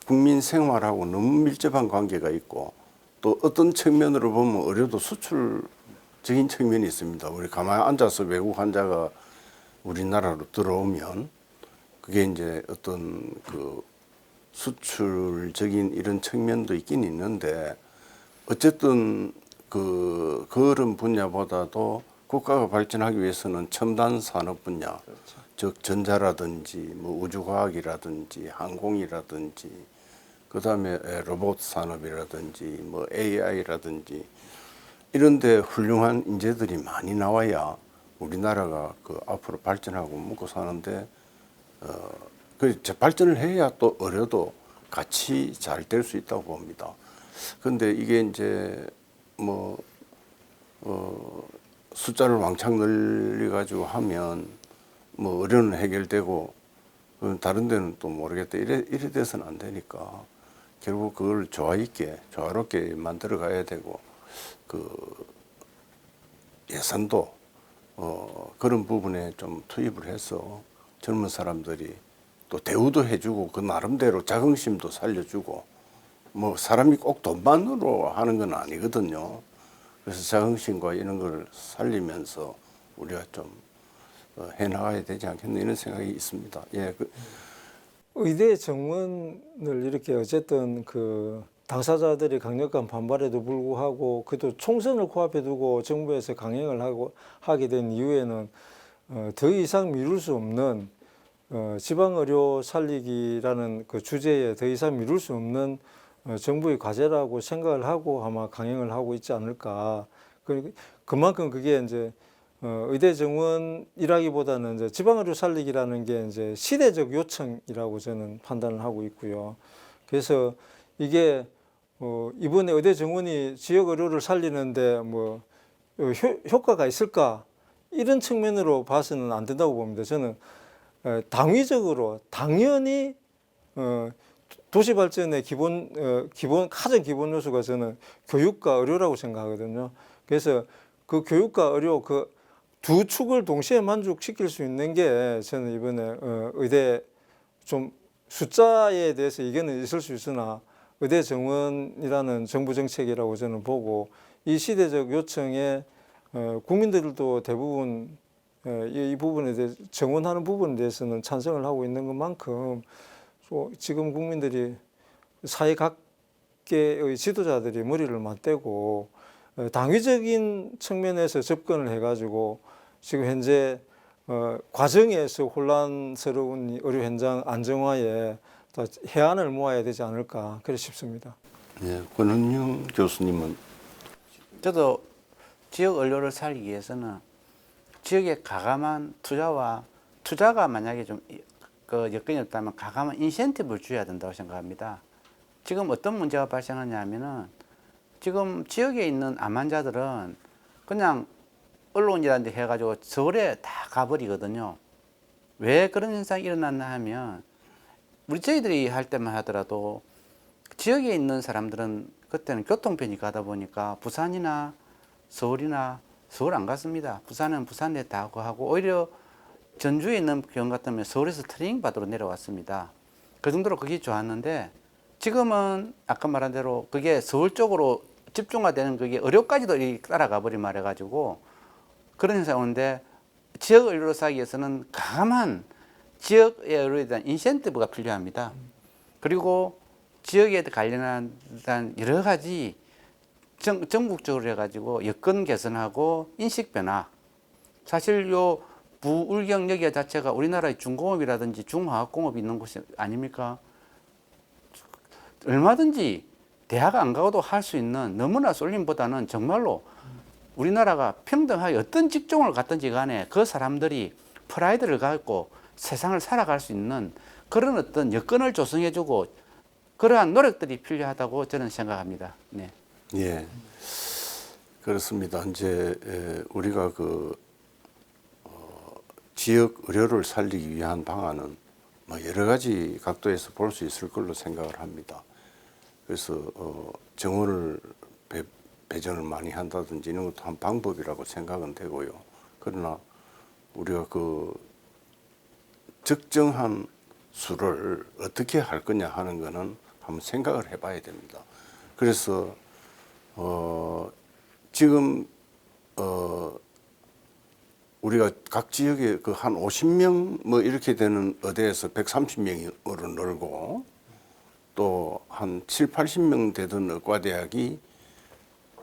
국민 생활하고 너무 밀접한 관계가 있고 또 어떤 측면으로 보면 의료도 수출적인 측면이 있습니다. 우리 가만히 앉아서 외국 환자가 우리나라로 들어오면 그게 이제 어떤 그 수출적인 이런 측면도 있긴 있는데 어쨌든 그런 분야보다도 국가가 발전하기 위해서는 첨단 산업 분야, 즉 전자라든지 뭐 우주과학이라든지 항공이라든지 그다음에 로봇 산업이라든지 뭐 AI라든지 이런데 훌륭한 인재들이 많이 나와야 우리나라가 그 앞으로 발전하고 먹고 사는데 그 발전을 해야 또 의료도 같이 잘 될 수 있다고 봅니다. 그런데 이게 이제 뭐 숫자를 왕창 늘려 가지고 하면 뭐 의료는 해결되고 다른 데는 또 모르겠다 이래 돼서는 안 되니까 결국 그걸 조화롭게 만들어 가야 되고 그 예산도 그런 부분에 좀 투입을 해서 젊은 사람들이 또 대우도 해주고 그 나름대로 자긍심도 살려주고 뭐 사람이 꼭 돈만으로 하는 건 아니거든요. 그래서 자긍심과 이런 걸 살리면서 우리가 좀 해나가야 되지 않겠나 이런 생각이 있습니다. 예, 의대 정원을 이렇게 어쨌든 그 당사자들이 강력한 반발에도 불구하고 그래도 총선을 코앞에 두고 정부에서 강행을 하게 된 이후에는 더 이상 미룰 수 없는 지방 의료 살리기라는 그 주제에 더 이상 미룰 수 없는 정부의 과제라고 생각을 하고 아마 강행을 하고 있지 않을까. 그만큼 그게 이제 의대 정원이라기보다는 이제 지방 의료 살리기라는 게 이제 시대적 요청이라고 저는 판단을 하고 있고요. 그래서 이게 이번에 의대 정원이 지역 의료를 살리는데 뭐 효과가 있을까 이런 측면으로 봐서는 안 된다고 봅니다. 저는 당위적으로 당연히 도시 발전의 가장 기본 요소가 저는 교육과 의료라고 생각하거든요. 그래서 그 교육과 의료 그 두 축을 동시에 만족시킬 수 있는 게 저는 이번에 의대 좀 숫자에 대해서 이견은 있을 수 있으나 의대 정원이라는 정부 정책이라고 저는 보고 이 시대적 요청에 국민들도 대부분 이 부분에 대해 정원하는 부분에 대해서는 찬성을 하고 있는 것만큼 지금 국민들이 사회 각계의 지도자들이 머리를 맞대고 당위적인 측면에서 접근을 해가지고 지금 현재 과정에서 혼란스러운 의료 현장 안정화에 더 해안을 모아야 되지 않을까 그렇게 싶습니다. 예, 권은영 교수님은 저도 지역 의료를 살리기 위해서는 지역에 가감한 투자가 만약에 좀 그 여건이 없다면 가감한 인센티브를 줘야 된다고 생각합니다. 지금 어떤 문제가 발생하냐면은 지금 지역에 있는 암 환자들은 그냥 언론이라는 데 해가지고 서울에 다 가버리거든요. 왜 그런 현상이 일어났나 하면 저희들이 할 때만 하더라도 지역에 있는 사람들은 그때는 교통편이 가다 보니까 부산이나 서울이나 서울 안 갔습니다. 부산은 부산에 다 하고 오히려 전주에 있는 병원 같으면 서울에서 트레이닝 받으러 내려왔습니다. 그 정도로 그게 좋았는데 지금은 아까 말한 대로 그게 서울 쪽으로 집중화되는 그게 의료까지도 따라가 버리 말해가지고 그런 현상이 오는데 지역 의료로 사기 위해서는 강한 지역의 의료에 대한 인센티브가 필요합니다. 그리고 지역에 관련한 여러 가지 전국적으로 해가지고 여건 개선하고 인식 변화. 사실 요 부울경여기 자체가 우리나라의 중공업이라든지 중화학공업이 있는 곳이 아닙니까? 얼마든지 대학 안 가고도 할 수 있는 너무나 쏠림보다는 정말로 우리나라가 평등하게 어떤 직종을 갖든지 간에 그 사람들이 프라이드를 갖고 세상을 살아갈 수 있는 그런 어떤 여건을 조성해주고 그러한 노력들이 필요하다고 저는 생각합니다. 네. 예, 그렇습니다. 이제 우리가 그 지역 의료를 살리기 위한 방안은 뭐 여러 가지 각도에서 볼 수 있을 걸로 생각을 합니다. 그래서 정원을 배정을 많이 한다든지 이런 것도 한 방법이라고 생각은 되고요. 그러나 우리가 그 적정한 수를 어떻게 할 거냐 하는 거는 한번 생각을 해봐야 됩니다. 그래서 지금 우리가 각 지역에 그 한 50명 뭐 이렇게 되는 의대에서 130명으로 늘고 또 한 7, 80명 되던 의과대학이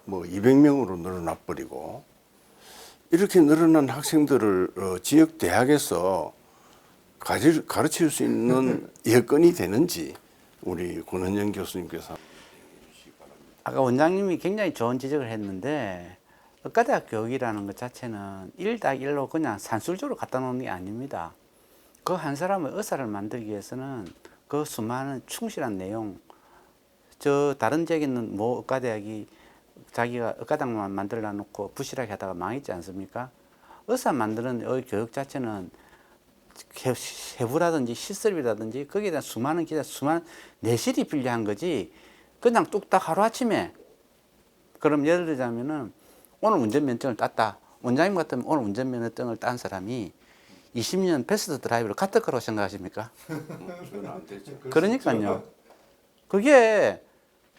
뭐 200명으로 늘어나 버리고 이렇게 늘어난 학생들을 지역 대학에서 가르칠 수 있는 여건이 되는지 우리 권은영 교수님께서 아까 원장님이 굉장히 좋은 지적을 했는데 의과대학 교육이라는 것 자체는 1:1로 그냥 산술적으로 갖다 놓는 게 아닙니다. 그 한 사람의 의사를 만들기 위해서는 그 수많은 충실한 내용, 저 다른 지역에는 뭐 의과대학이 자기가 의과대학만 만들어 놓고 부실하게 하다가 망했지 않습니까? 의사 만드는 교육 자체는 세부라든지 시설이라든지 거기에 대한 수많은 기자, 수많은 내실이 필요한 거지 그냥 뚝딱 하루아침에 그럼 예를 들자면은 오늘 운전면허증을 땄다. 원장님 같으면 오늘 운전면허증을 딴 사람이 20년 패스트 드라이브를 갔을 거라고 생각하십니까? 그건 안 되죠. 그러니까요. 그게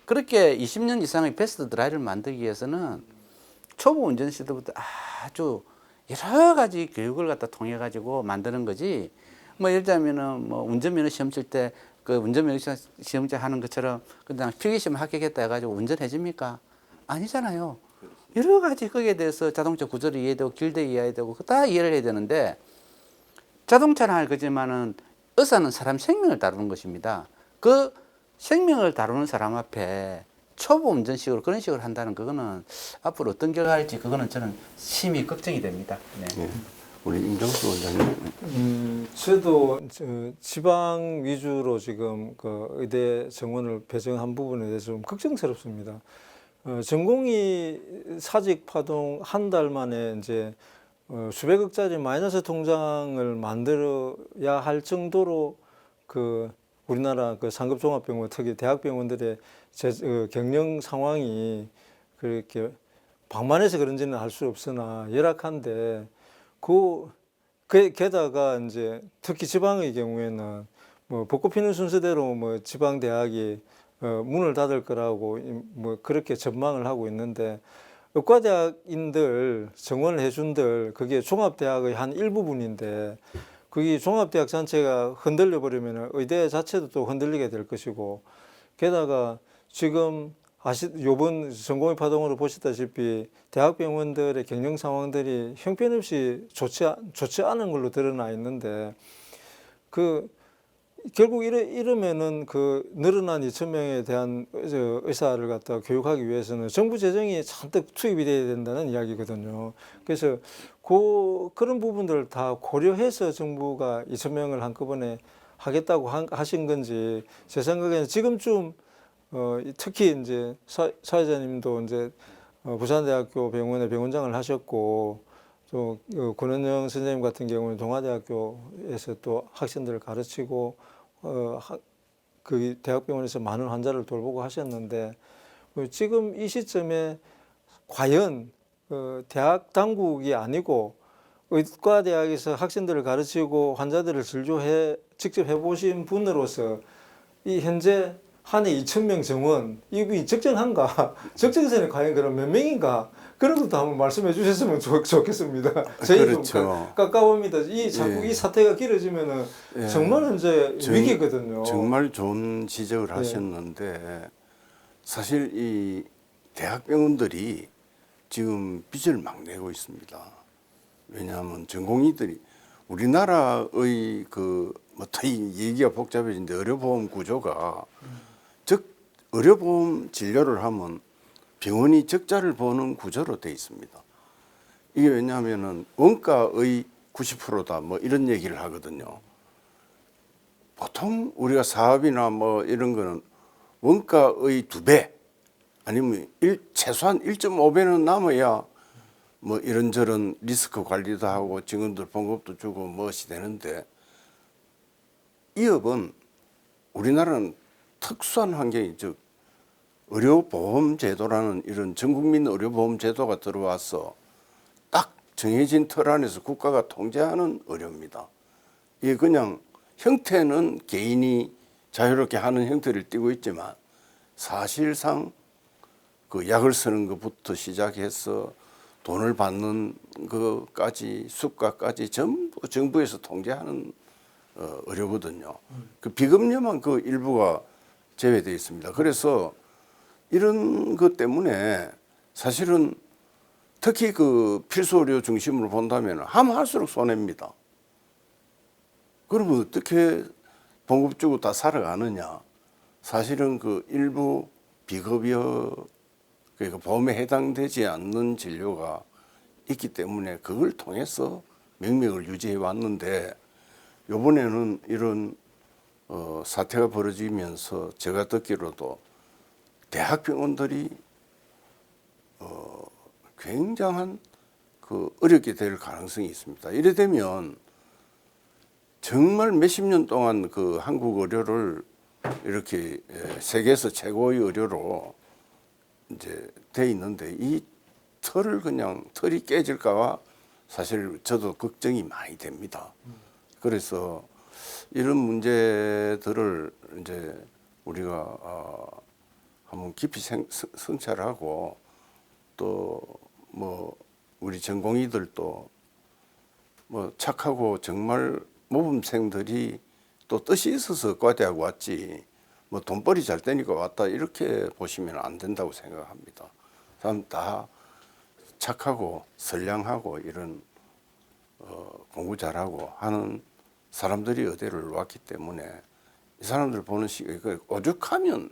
그렇게 20년 이상의 패스트 드라이브를 만들기 위해서는 초보 운전 시절부터 아주 여러 가지 교육을 갖다 통해 가지고 만드는 거지. 뭐 예를 들자면은 뭐 운전면허 시험 칠 때 그 운전면허 시험자 하는 것처럼 그냥 필기시험 합격했다 해가지고 운전해 줍니까? 아니잖아요. 여러 가지 거기에 대해서 자동차 구조를 이해되고 길도 이해해야 되고 다 이해를 해야 되는데 자동차는 할 거지만은 의사는 사람 생명을 다루는 것입니다. 그 생명을 다루는 사람 앞에 초보 운전식으로 그런 식으로 한다는 그거는 앞으로 어떤 결과일지 그거는 저는 심히 걱정이 됩니다. 네. 예. 우리 임정수 원장님. 저도 지방 위주로 지금 그 의대 정원을 배정한 부분에 대해서 좀 걱정스럽습니다. 전공의 사직 파동 한 달 만에 이제 수백억짜리 마이너스 통장을 만들어야 할 정도로 그 우리나라 그 상급 종합병원 특히 대학병원들의 경영 상황이 그렇게 방만해서 그런지는 알 수 없으나 열악한데 게다가 이제 특히 지방의 경우에는 뭐 벚꽃 피는 순서대로 뭐 지방 대학이 문을 닫을 거라고 뭐 그렇게 전망을 하고 있는데 의과대학인들 정원을 해준들 그게 종합대학의 한 일부분인데 그게 종합대학 전체가 흔들려 버리면 의대 자체도 또 흔들리게 될 것이고 게다가 지금 요번 전공의 파동으로 보시다시피 대학병원들의 경영 상황들이 형편없이 좋지 않은 걸로 드러나 있는데 결국 이러면은 그 늘어난 2,000명에 대한 의사를 갖다 교육하기 위해서는 정부 재정이 잔뜩 투입이 돼야 된다는 이야기거든요. 그래서 그런 부분들을 다 고려해서 정부가 2,000명을 한꺼번에 하겠다고 하신 건지 제 생각에는 지금쯤 특히 이제 사회자님도 이제 부산대학교 병원에 병원장을 하셨고 또 권은영 선생님 같은 경우는 동아대학교에서 또 학생들을 가르치고 그 대학병원에서 많은 환자를 돌보고 하셨는데 지금 이 시점에 과연 대학 당국이 아니고 의과대학에서 학생들을 가르치고 환자들을 진료해 직접 해보신 분으로서 이 현재 한 해 2,000명 정원 이분이 적정한가? 적정선이 과연 그럼 몇 명인가? 그런 것도 한번 말씀해 주셨으면 좋겠습니다. 저희 그렇죠. 좀 깝깝합니다. 자꾸 예. 이 사태가 길어지면은 예. 정말 이제 위기거든요. 정말 좋은 지적을 하셨는데 사실 이 대학병원들이 지금 빚을 막 내고 있습니다. 왜냐하면 전공의들이 우리나라의 더 얘기가 복잡해진데 의료보험 구조가 의료보험 진료를 하면 병원이 적자를 보는 구조로 돼 있습니다. 이게 왜냐하면은 원가의 90%다 뭐 이런 얘기를 하거든요. 보통 우리가 사업이나 뭐 이런 거는 원가의 2배 아니면 최소한 1.5배는 남아야 뭐 이런저런 리스크 관리도 하고 직원들 봉급도 주고 무엇이 되는데 이 업은 우리나라는 특수한 환경이 즉 의료보험제도라는 이런 전국민 의료보험제도가 들어와서 딱 정해진 틀 안에서 국가가 통제하는 의료입니다. 이게 그냥 형태는 개인이 자유롭게 하는 형태를 띠고 있지만 사실상 그 약을 쓰는 것부터 시작해서 돈을 받는 것까지 수가까지 전부 정부에서 통제하는 의료거든요. 그 비급여만 그 일부가 제외되어 있습니다. 그래서 이런 것 때문에 사실은 특히 그 필수 의료 중심으로 본다면 하면 할수록 손해입니다. 그러면 어떻게 봉급 주고 다 살아가느냐? 사실은 그 일부 비급여 그러니까 보험에 해당되지 않는 진료가 있기 때문에 그걸 통해서 명맥을 유지해 왔는데 이번에는 이런 사태가 벌어지면서 제가 듣기로도 대학병원들이 굉장한 그 어렵게 될 가능성이 있습니다. 이래 되면 정말 몇십 년 동안 그 한국 의료를 이렇게 세계에서 최고의 의료로 이제 돼 있는데 이 틀을 그냥 틀이 깨질까봐 사실 저도 걱정이 많이 됩니다. 그래서 이런 문제들을 이제 우리가 한번 깊이 성찰하고 또 뭐 우리 전공의들도 뭐 착하고 정말 모범생들이 또 뜻이 있어서 과대하고 왔지 뭐 돈벌이 잘 되니까 왔다 이렇게 보시면 안 된다고 생각합니다. 사람 다 착하고 선량하고 이런 공부 잘하고 하는 사람들이 의대를 왔기 때문에 이 사람들 보는 시각이 오죽하면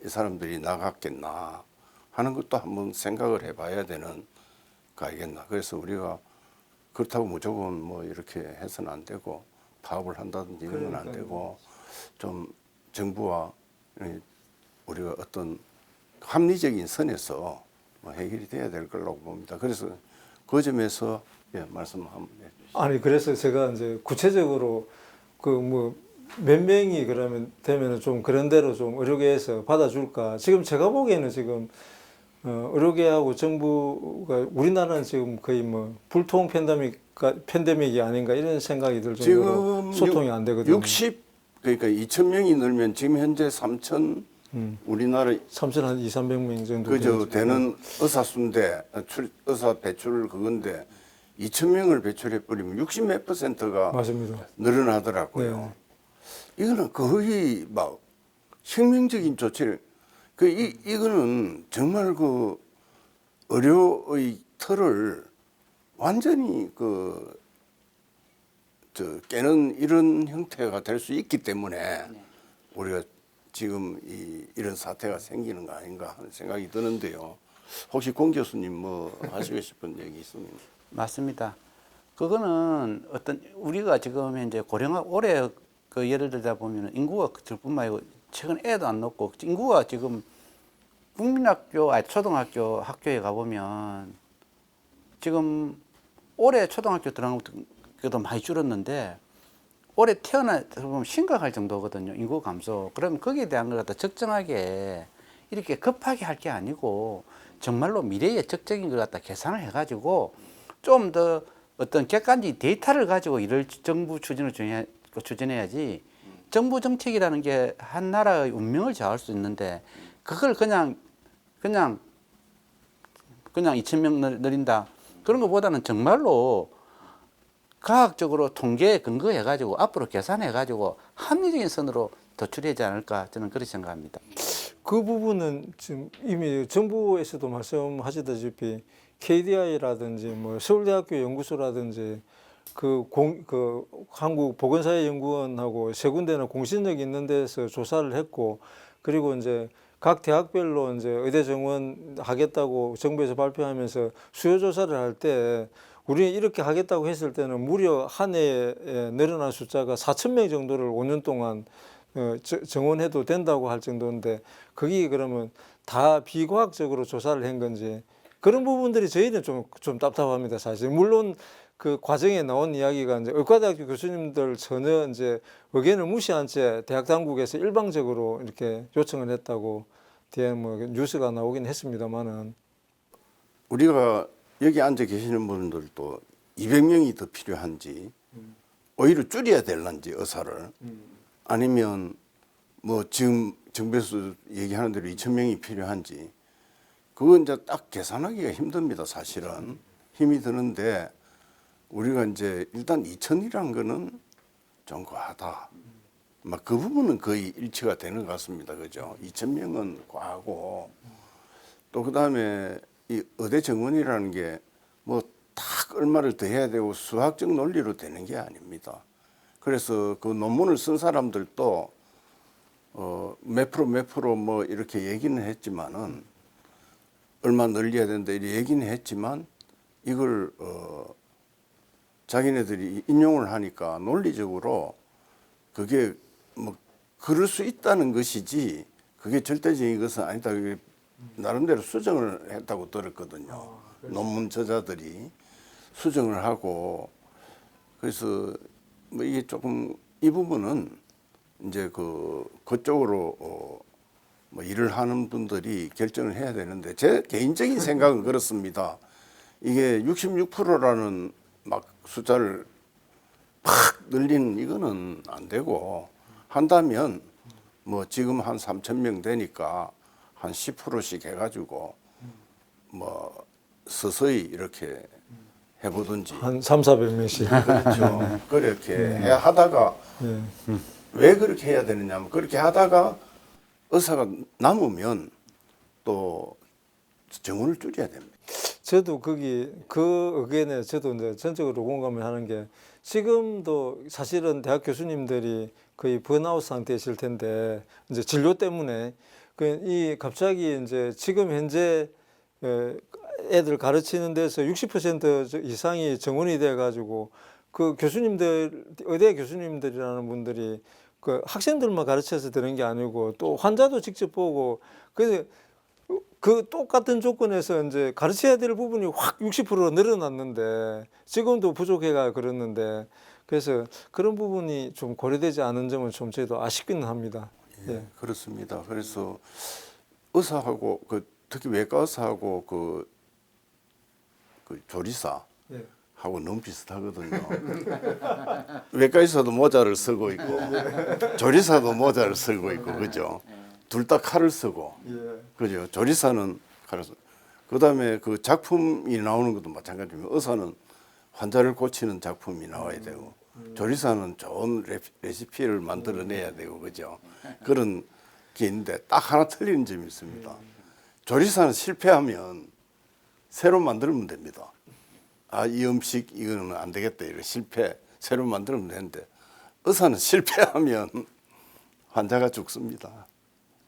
이 사람들이 나갔겠나 하는 것도 한번 생각을 해봐야 되는 거 알겠나. 그래서 우리가 그렇다고 무조건 뭐 이렇게 해서는 안 되고 파업을 한다든지 이런 건 안 되고 좀 정부와 우리가 어떤 합리적인 선에서 뭐 해결이 돼야 될 거라고 봅니다. 그래서 그 점에서 말씀 한번 해주시죠. 아니 그래서 제가 이제 구체적으로 그 뭐 몇 명이 그러면 되면은 좀 그런 대로 좀 의료계에서 받아줄까. 지금 제가 보기에는 지금 의료계하고 정부가 우리나라는 지금 거의 뭐 불통 팬데믹이 아닌가 이런 생각이 들 정도로 지금 소통이 안 되거든요. 그러니까 2천 명이 늘면 지금 현재 3천 우리나라 3천 한 2, 300명 정도 그저 되는 의사 수인데 의사 배출 그건데 2천 명을 배출해 버리면 60 몇 %가 맞습니다. 늘어나더라고요. 네. 이거는 거의 막 혁명적인 조치를 이거는 정말 그 의료의 틀을 완전히 깨는 이런 형태가 될 수 있기 때문에 우리가 지금 이런 사태가 생기는 거 아닌가 하는 생각이 드는데요. 혹시 공 교수님 뭐 하시고 싶은 얘기 있으면? 맞습니다. 그거는 어떤 우리가 지금 현재 고령화 올해 그 예를 들다 보면 인구가 그뿐만 아니고 최근 애도 안 넣고 인구가 지금 국민학교 초등학교 학교에 가보면 지금 올해 초등학교 들어간 것도 많이 줄었는데 올해 태어나 보면 심각할 정도거든요. 인구 감소. 그러면 거기에 대한 걸 갖다 적정하게 이렇게 급하게 할 게 아니고 정말로 미래에 적정인 걸 갖다 계산을 해가지고 좀 더 어떤 객관적 데이터를 가지고 이를 정부 추진을 추진해야지. 정부 정책이라는 게 한 나라의 운명을 좌우할 수 있는데 그걸 그냥 2,000명 늘린다. 그런 것보다는 정말로 과학적으로 통계에 근거해가지고 앞으로 계산해가지고 합리적인 선으로 도출하지 않을까 저는 그렇게 생각합니다. 그 부분은 지금 이미 정부에서도 말씀하시다시피 KDI라든지 뭐 서울대학교 연구소라든지 그 한국보건사회연구원하고 세 군데는 공신력 있는 데서 조사를 했고 그리고 이제 각 대학별로 이제 의대 정원 하겠다고 정부에서 발표하면서 수요 조사를 할 때 우리 이렇게 하겠다고 했을 때는 무려 한 해에 늘어난 숫자가 4,000명 정도를 5년 동안 정원해도 된다고 할 정도인데 거기 그러면 다 비과학적으로 조사를 한 건지 그런 부분들이 저희는 좀 답답합니다. 사실 물론 그 과정에 나온 이야기가 이제 의과대학교 교수님들 전혀 이제 의견을 무시한 채 대학 당국에서 일방적으로 이렇게 요청을 했다고 뒤에 뭐 뉴스가 나오긴 했습니다만은 우리가 여기 앉아 계시는 분들도 200명이 더 필요한지 오히려 줄여야 될런지 의사를 아니면 뭐 지금 정배수 얘기하는 대로 2,000명이 필요한지 그건 이제 딱 계산하기가 힘듭니다. 사실은 힘이 드는데 우리가 이제 일단 2,000이란 거는 좀 과하다. 막 그 부분은 거의 일치가 되는 것 같습니다. 그죠? 2,000명은 과하고 또 그다음에 이 의대 정원이라는 게 뭐 딱 얼마를 더 해야 되고 수학적 논리로 되는 게 아닙니다. 그래서 그 논문을 쓴 사람들도 몇 프로 뭐 이렇게 얘기는 했지만은 얼마 늘려야 된다 이렇게 얘기는 했지만 이걸 자기네들이 인용을 하니까 논리적으로 그게 뭐 그럴 수 있다는 것이지 그게 절대적인 것은 아니다. 그게 나름대로 수정을 했다고 들었거든요. 논문 저자들이 수정을 하고 그래서 뭐 이게 조금 이 부분은 이제 그쪽으로 뭐 일을 하는 분들이 결정을 해야 되는데 제 개인적인 생각은 그렇습니다. 이게 66%라는 막 숫자를 팍 늘리는 이거는 안 되고 한다면 뭐 지금 한 3,000명 되니까 한 10%씩 해가지고 뭐 서서히 이렇게 해보든지 한 3,400명씩 그렇죠. 그렇게 하다가 왜 그렇게 해야 되느냐면 그렇게 하다가 의사가 남으면 또 정원을 줄여야 됩니다. 저도 거기 그 의견에 저도 이제 전적으로 공감을 하는 게 지금도 사실은 대학 교수님들이 거의 번아웃 상태이실 텐데 이제 진료 때문에 이 갑자기 이제 지금 현재 애들 가르치는 데서 60% 이상이 정원이 돼 가지고 그 교수님들 의대 교수님들이라는 분들이 그 학생들만 가르쳐서 되는 게 아니고 또 환자도 직접 보고 그래서 그 똑같은 조건에서 이제 가르쳐야 될 부분이 확 60% 늘어났는데 지금도 부족해가 그랬는데 그래서 그런 부분이 좀 고려되지 않은 점은 좀 저희도 아쉽기는 합니다. 예, 그렇습니다. 그래서 의사하고 특히 외과 의사하고 그 조리사 하고 너무 비슷하거든요. 외과 의사도 모자를 쓰고 있고 조리사도 모자를 쓰고 있고 그죠? 둘 다 칼을 쓰고 그죠? 조리사는 칼을 쓰고 그다음에 그 작품이 나오는 것도 마찬가지입니다. 의사는 환자를 고치는 작품이 나와야 되고 조리사는 좋은 레시피를 만들어내야 되고 그죠? 그런 게 있는데 딱 하나 틀리는 점이 있습니다. 조리사는 실패하면 새로 만들면 됩니다. 아, 이 음식 이거는 안 되겠다. 이렇게 새로 만들면 되는데 의사는 실패하면 환자가 죽습니다.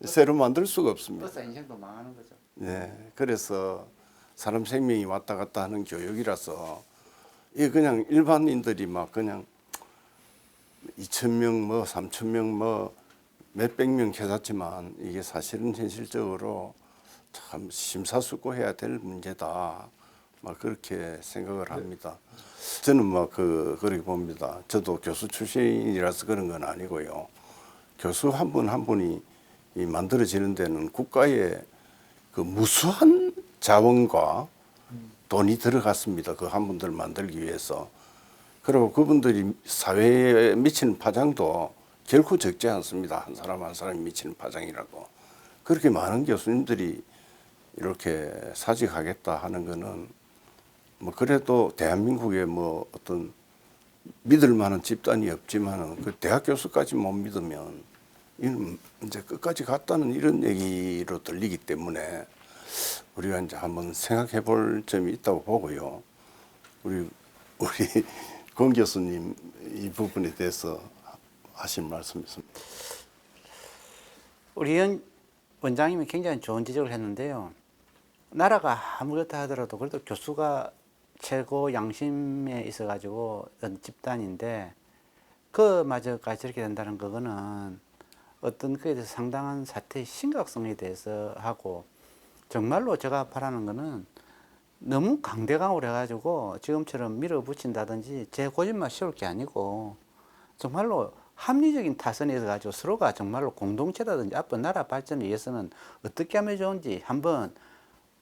새로 만들 수가 없습니다. 의사 인생도 망하는 거죠. 네, 그래서 사람 생명이 왔다 갔다 하는 교육이라서 이게 그냥 일반인들이 막 그냥 2,000명 뭐 3,000명 뭐 몇백 명 해놨지만 이게 사실은 현실적으로 참 심사숙고해야 될 문제다. 막 그렇게 생각을 합니다. 저는 막 그렇게 봅니다. 저도 교수 출신이라서 그런 건 아니고요. 교수 한 분 한 분이 이 만들어지는 데는 국가의 그 무수한 자원과 돈이 들어갔습니다. 그 한 분들 만들기 위해서. 그리고 그분들이 사회에 미치는 파장도 결코 적지 않습니다. 한 사람 한 사람이 미치는 파장이라고. 그렇게 많은 교수님들이 이렇게 사직하겠다 하는 거는 뭐 그래도 대한민국에 뭐 어떤 믿을 만한 집단이 없지만은 그 대학 교수까지 못 믿으면 이는 이제 끝까지 갔다는 이런 얘기로 들리기 때문에 우리가 이제 한번 생각해 볼 점이 있다고 보고요. 우리 권 교수님 이 부분에 대해서 하신 말씀 있습니다. 우리 원장님이 굉장히 좋은 지적을 했는데요. 나라가 아무렇다 하더라도 그래도 교수가 최고 양심에 있어가지고 어떤 집단인데 그마저까지 저렇게 된다는 그거는 어떤 그에 대해서 상당한 사태의 심각성에 대해서 하고 정말로 제가 바라는 거는 너무 강대강으로 해가지고 지금처럼 밀어붙인다든지 제 고집만 씌울 게 아니고 정말로 합리적인 타선에서 가지고 서로가 정말로 공동체라든지 앞으로 나라 발전을 위해서는 어떻게 하면 좋은지 한번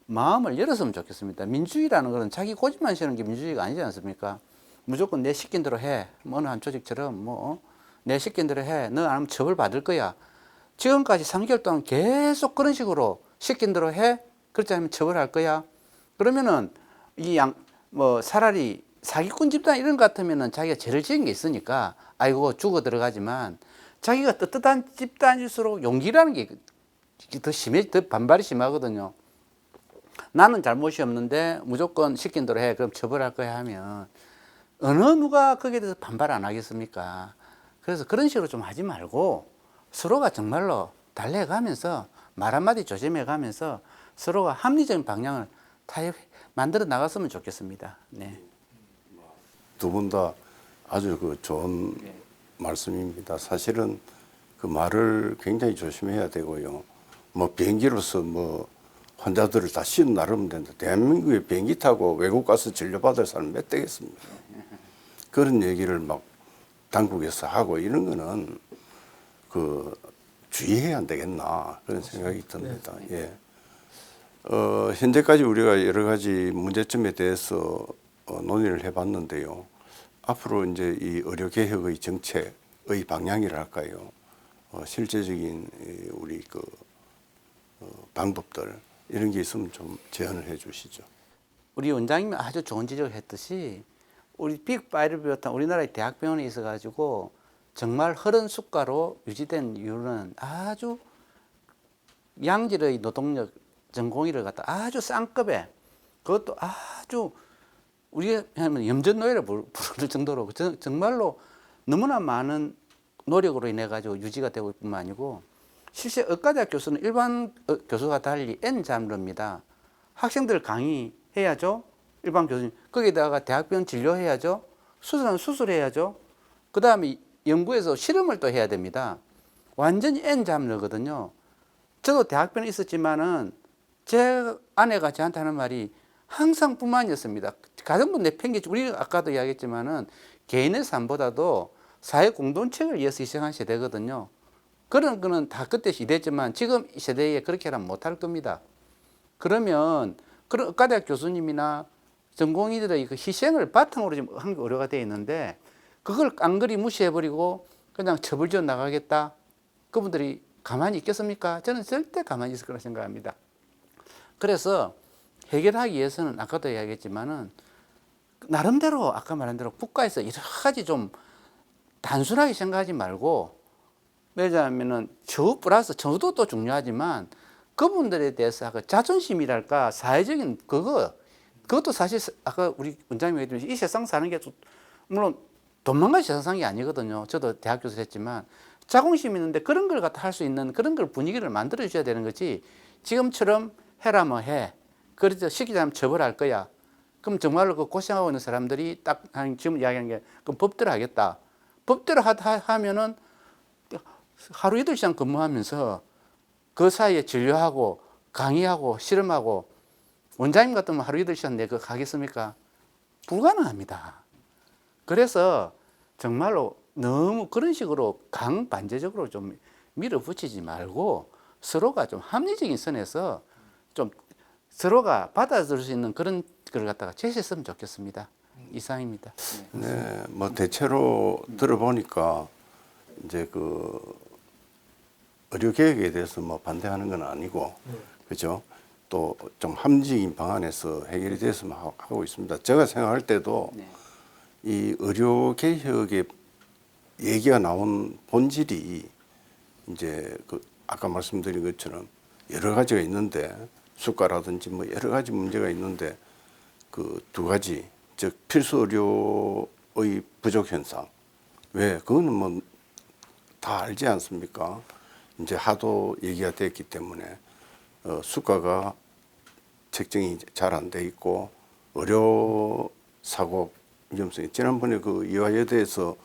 마음을 열었으면 좋겠습니다. 민주주의라는 것은 자기 고집만 세우는 게 민주주의가 아니지 않습니까? 무조건 내 시킨 대로 해. 뭐 어느 한 조직처럼 내 시킨 대로 해. 너 안 하면 처벌 받을 거야. 지금까지 3개월 동안 계속 그런 식으로 시킨 대로 해. 그렇지 않으면 처벌할 거야. 그러면은 차라리 사기꾼 집단 이런 것 같으면은 자기가 죄를 지은 게 있으니까 아이고 죽어 들어가지만 자기가 떳떳한 집단일수록 용기라는 게 더 반발이 심하거든요. 나는 잘못이 없는데 무조건 시킨 대로 해. 그럼 처벌할 거야 하면 어느 누가 거기에 대해서 반발 안 하겠습니까? 그래서 그런 식으로 좀 하지 말고 서로가 정말로 달래가면서 말 한마디 조심해가면서 서로가 합리적인 방향을 만들어 나갔으면 좋겠습니다. 네. 두 분 다 아주 그 좋은 말씀입니다. 사실은 그 말을 굉장히 조심해야 되고요. 뭐 비행기로서 뭐 환자들을 다 씌운 나르면 된다. 대한민국에 비행기 타고 외국 가서 진료받을 사람 몇 되겠습니까? 그런 얘기를 막 당국에서 하고 이런 거는 그 주의해야 안 되겠나 그런 생각이 듭니다. 예. 현재까지 우리가 여러 가지 문제점에 대해서 논의를 해봤는데요. 앞으로 이제 이 의료개혁의 정책의 방향이랄까요. 실제적인 우리 그 방법들 이런 게 있으면 좀 제안을 해 주시죠. 우리 원장님이 아주 좋은 지적을 했듯이 우리 빅5를 비롯한 우리나라의 대학병원에 있어가지고 정말 흐른 숫가로 유지된 이유는 아주 양질의 노동력 전공의를 갖다 아주 쌍급에 그것도 아주 우리가 하면 염전노예를 부를 정도로 정말로 너무나 많은 노력으로 인해 가지고 유지가 되고 있을 뿐만 아니고 실제 의과대학 교수는 일반 교수와 달리 N 장르입니다. 학생들 강의해야죠. 일반 교수님. 거기다가 대학병원 진료해야죠. 수술은 수술해야죠. 그 다음에 연구에서 실험을 또 해야 됩니다. 완전히 N 장르거든요. 저도 대학병원에 있었지만은 제 아내가 저한테 하는 말이 항상 뿐만이었습니다. 가정부 내팽개치 우리 아까도 이야기했지만은 개인의 삶보다도 사회 공동체를 위해서 희생한 세대거든요. 그런 거는 다 그때 시대지만 지금 이 세대에 그렇게는 못할 겁니다. 그러면 그런 의과대학 교수님이나 전공의들의 그 희생을 바탕으로 지금 한국 의료가 되어 있는데 그걸 깡그리 무시해버리고 그냥 처벌 지어 나가겠다. 그분들이 가만히 있겠습니까? 저는 절대 가만히 있을 거라 생각합니다. 그래서 해결하기 위해서는 아까도 이야기했지만은 나름대로 아까 말한 대로 국가에서 여러 가지 좀 단순하게 생각하지 말고 왜냐하면은 저우 플러스 저도 중요하지만 그분들에 대해서 아까 자존심이랄까 사회적인 그것도 사실 아까 우리 원장님이 얘기했듯이 이 세상 사는 게 물론 돈만간 세상 사는 게 아니거든요. 저도 대학 교수를 했지만 자긍심이 있는데 그런 걸 갖다 할 수 있는 그런 걸 분위기를 만들어 줘야 되는 거지. 지금처럼 해라 뭐 해. 그래서 시키자면 처벌할 거야. 그럼 정말로 그 고생하고 있는 사람들이 딱 지금 이야기하는 게 그럼 법대로 하겠다. 법대로 하면은 하루 이틀 시간 근무하면서 그 사이에 진료하고 강의하고 실험하고 원장님 같으면 하루 이틀 시간 내가 가겠습니까? 불가능합니다. 그래서 정말로 너무 그런 식으로 강반제적으로 좀 밀어붙이지 말고 서로가 좀 합리적인 선에서 좀 서로가 받아들일 수 있는 그런 걸 갖다가 제시했으면 좋겠습니다. 이상입니다. 네, 뭐 대체로 들어보니까 이제 그 의료 개혁에 대해서 뭐 반대하는 건 아니고, 그죠? 또 좀 합리적인 방안에서 해결이 됐으면 하고 있습니다. 제가 생각할 때도 이 의료 개혁의 얘기가 나온 본질이 이제 그 아까 말씀드린 것처럼 여러 가지가 있는데 수가라든지 뭐 여러 가지 문제가 있는데 그 두 가지 즉 필수 의료의 부족 현상 왜 그거는 뭐 다 알지 않습니까? 이제 하도 얘기가 됐기 때문에 수가가 책정이 잘 안 돼 있고 의료 사고 위험성이 지난번에 그 이화여대에서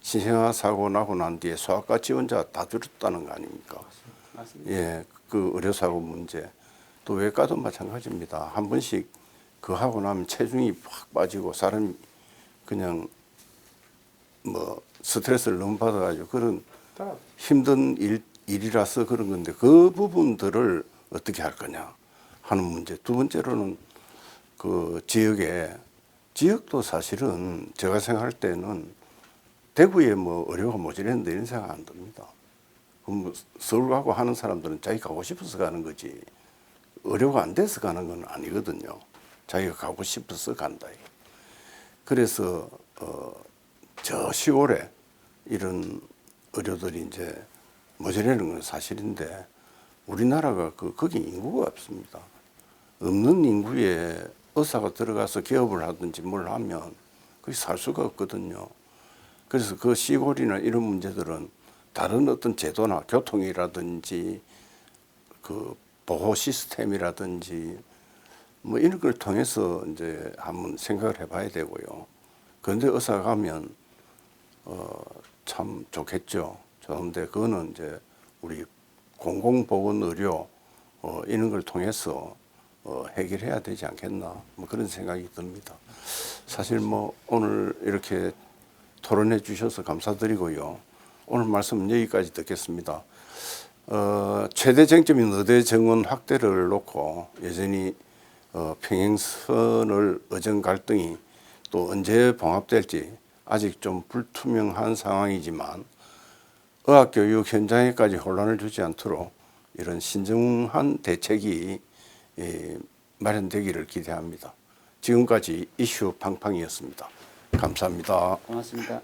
신생아 사고 나고 난 뒤에 소아과 지원자 다 줄었다는 거 아닙니까? 맞습니다. 예, 그 의료사고 문제. 또 외과도 마찬가지입니다. 한 번씩 그 하고 나면 체중이 확 빠지고 사람이 그냥 뭐 스트레스를 너무 받아가지고 그런 힘든 일이라서 그런 건데 그 부분들을 어떻게 할 거냐 하는 문제. 두 번째로는 그 지역도 사실은 제가 생각할 때는 대구에 뭐 의료가 모자랐는데 이런 생각 안 듭니다. 그럼 뭐 서울 가고 하는 사람들은 자기 가고 싶어서 가는 거지 의료가 안 돼서 가는 건 아니거든요. 자기가 가고 싶어서 간다. 그래서 저 시골에 이런 의료들이 이제 모자라는 건 사실인데 우리나라가 거기 인구가 없습니다. 없는 인구에 의사가 들어가서 기업을 하든지 뭘 하면 거기 살 수가 없거든요. 그래서 그 시골이나 이런 문제들은 다른 어떤 제도나 교통이라든지 그 보호 시스템이라든지 뭐 이런 걸 통해서 이제 한번 생각을 해봐야 되고요. 그런데 의사가 가면 참 좋겠죠. 좋은데 그거는 이제 우리 공공보건의료 이런 걸 통해서 해결해야 되지 않겠나 뭐 그런 생각이 듭니다. 사실 뭐 오늘 이렇게 토론해 주셔서 감사드리고요. 오늘 말씀은 여기까지 듣겠습니다. 최대 쟁점인 의대 정원 확대를 놓고 여전히 평행선을 의정 갈등이 또 언제 봉합될지 아직 좀 불투명한 상황이지만 의학교육 현장에까지 혼란을 주지 않도록 이런 신중한 대책이 마련되기를 기대합니다. 지금까지 이슈 팡팡이었습니다. 감사합니다. 고맙습니다.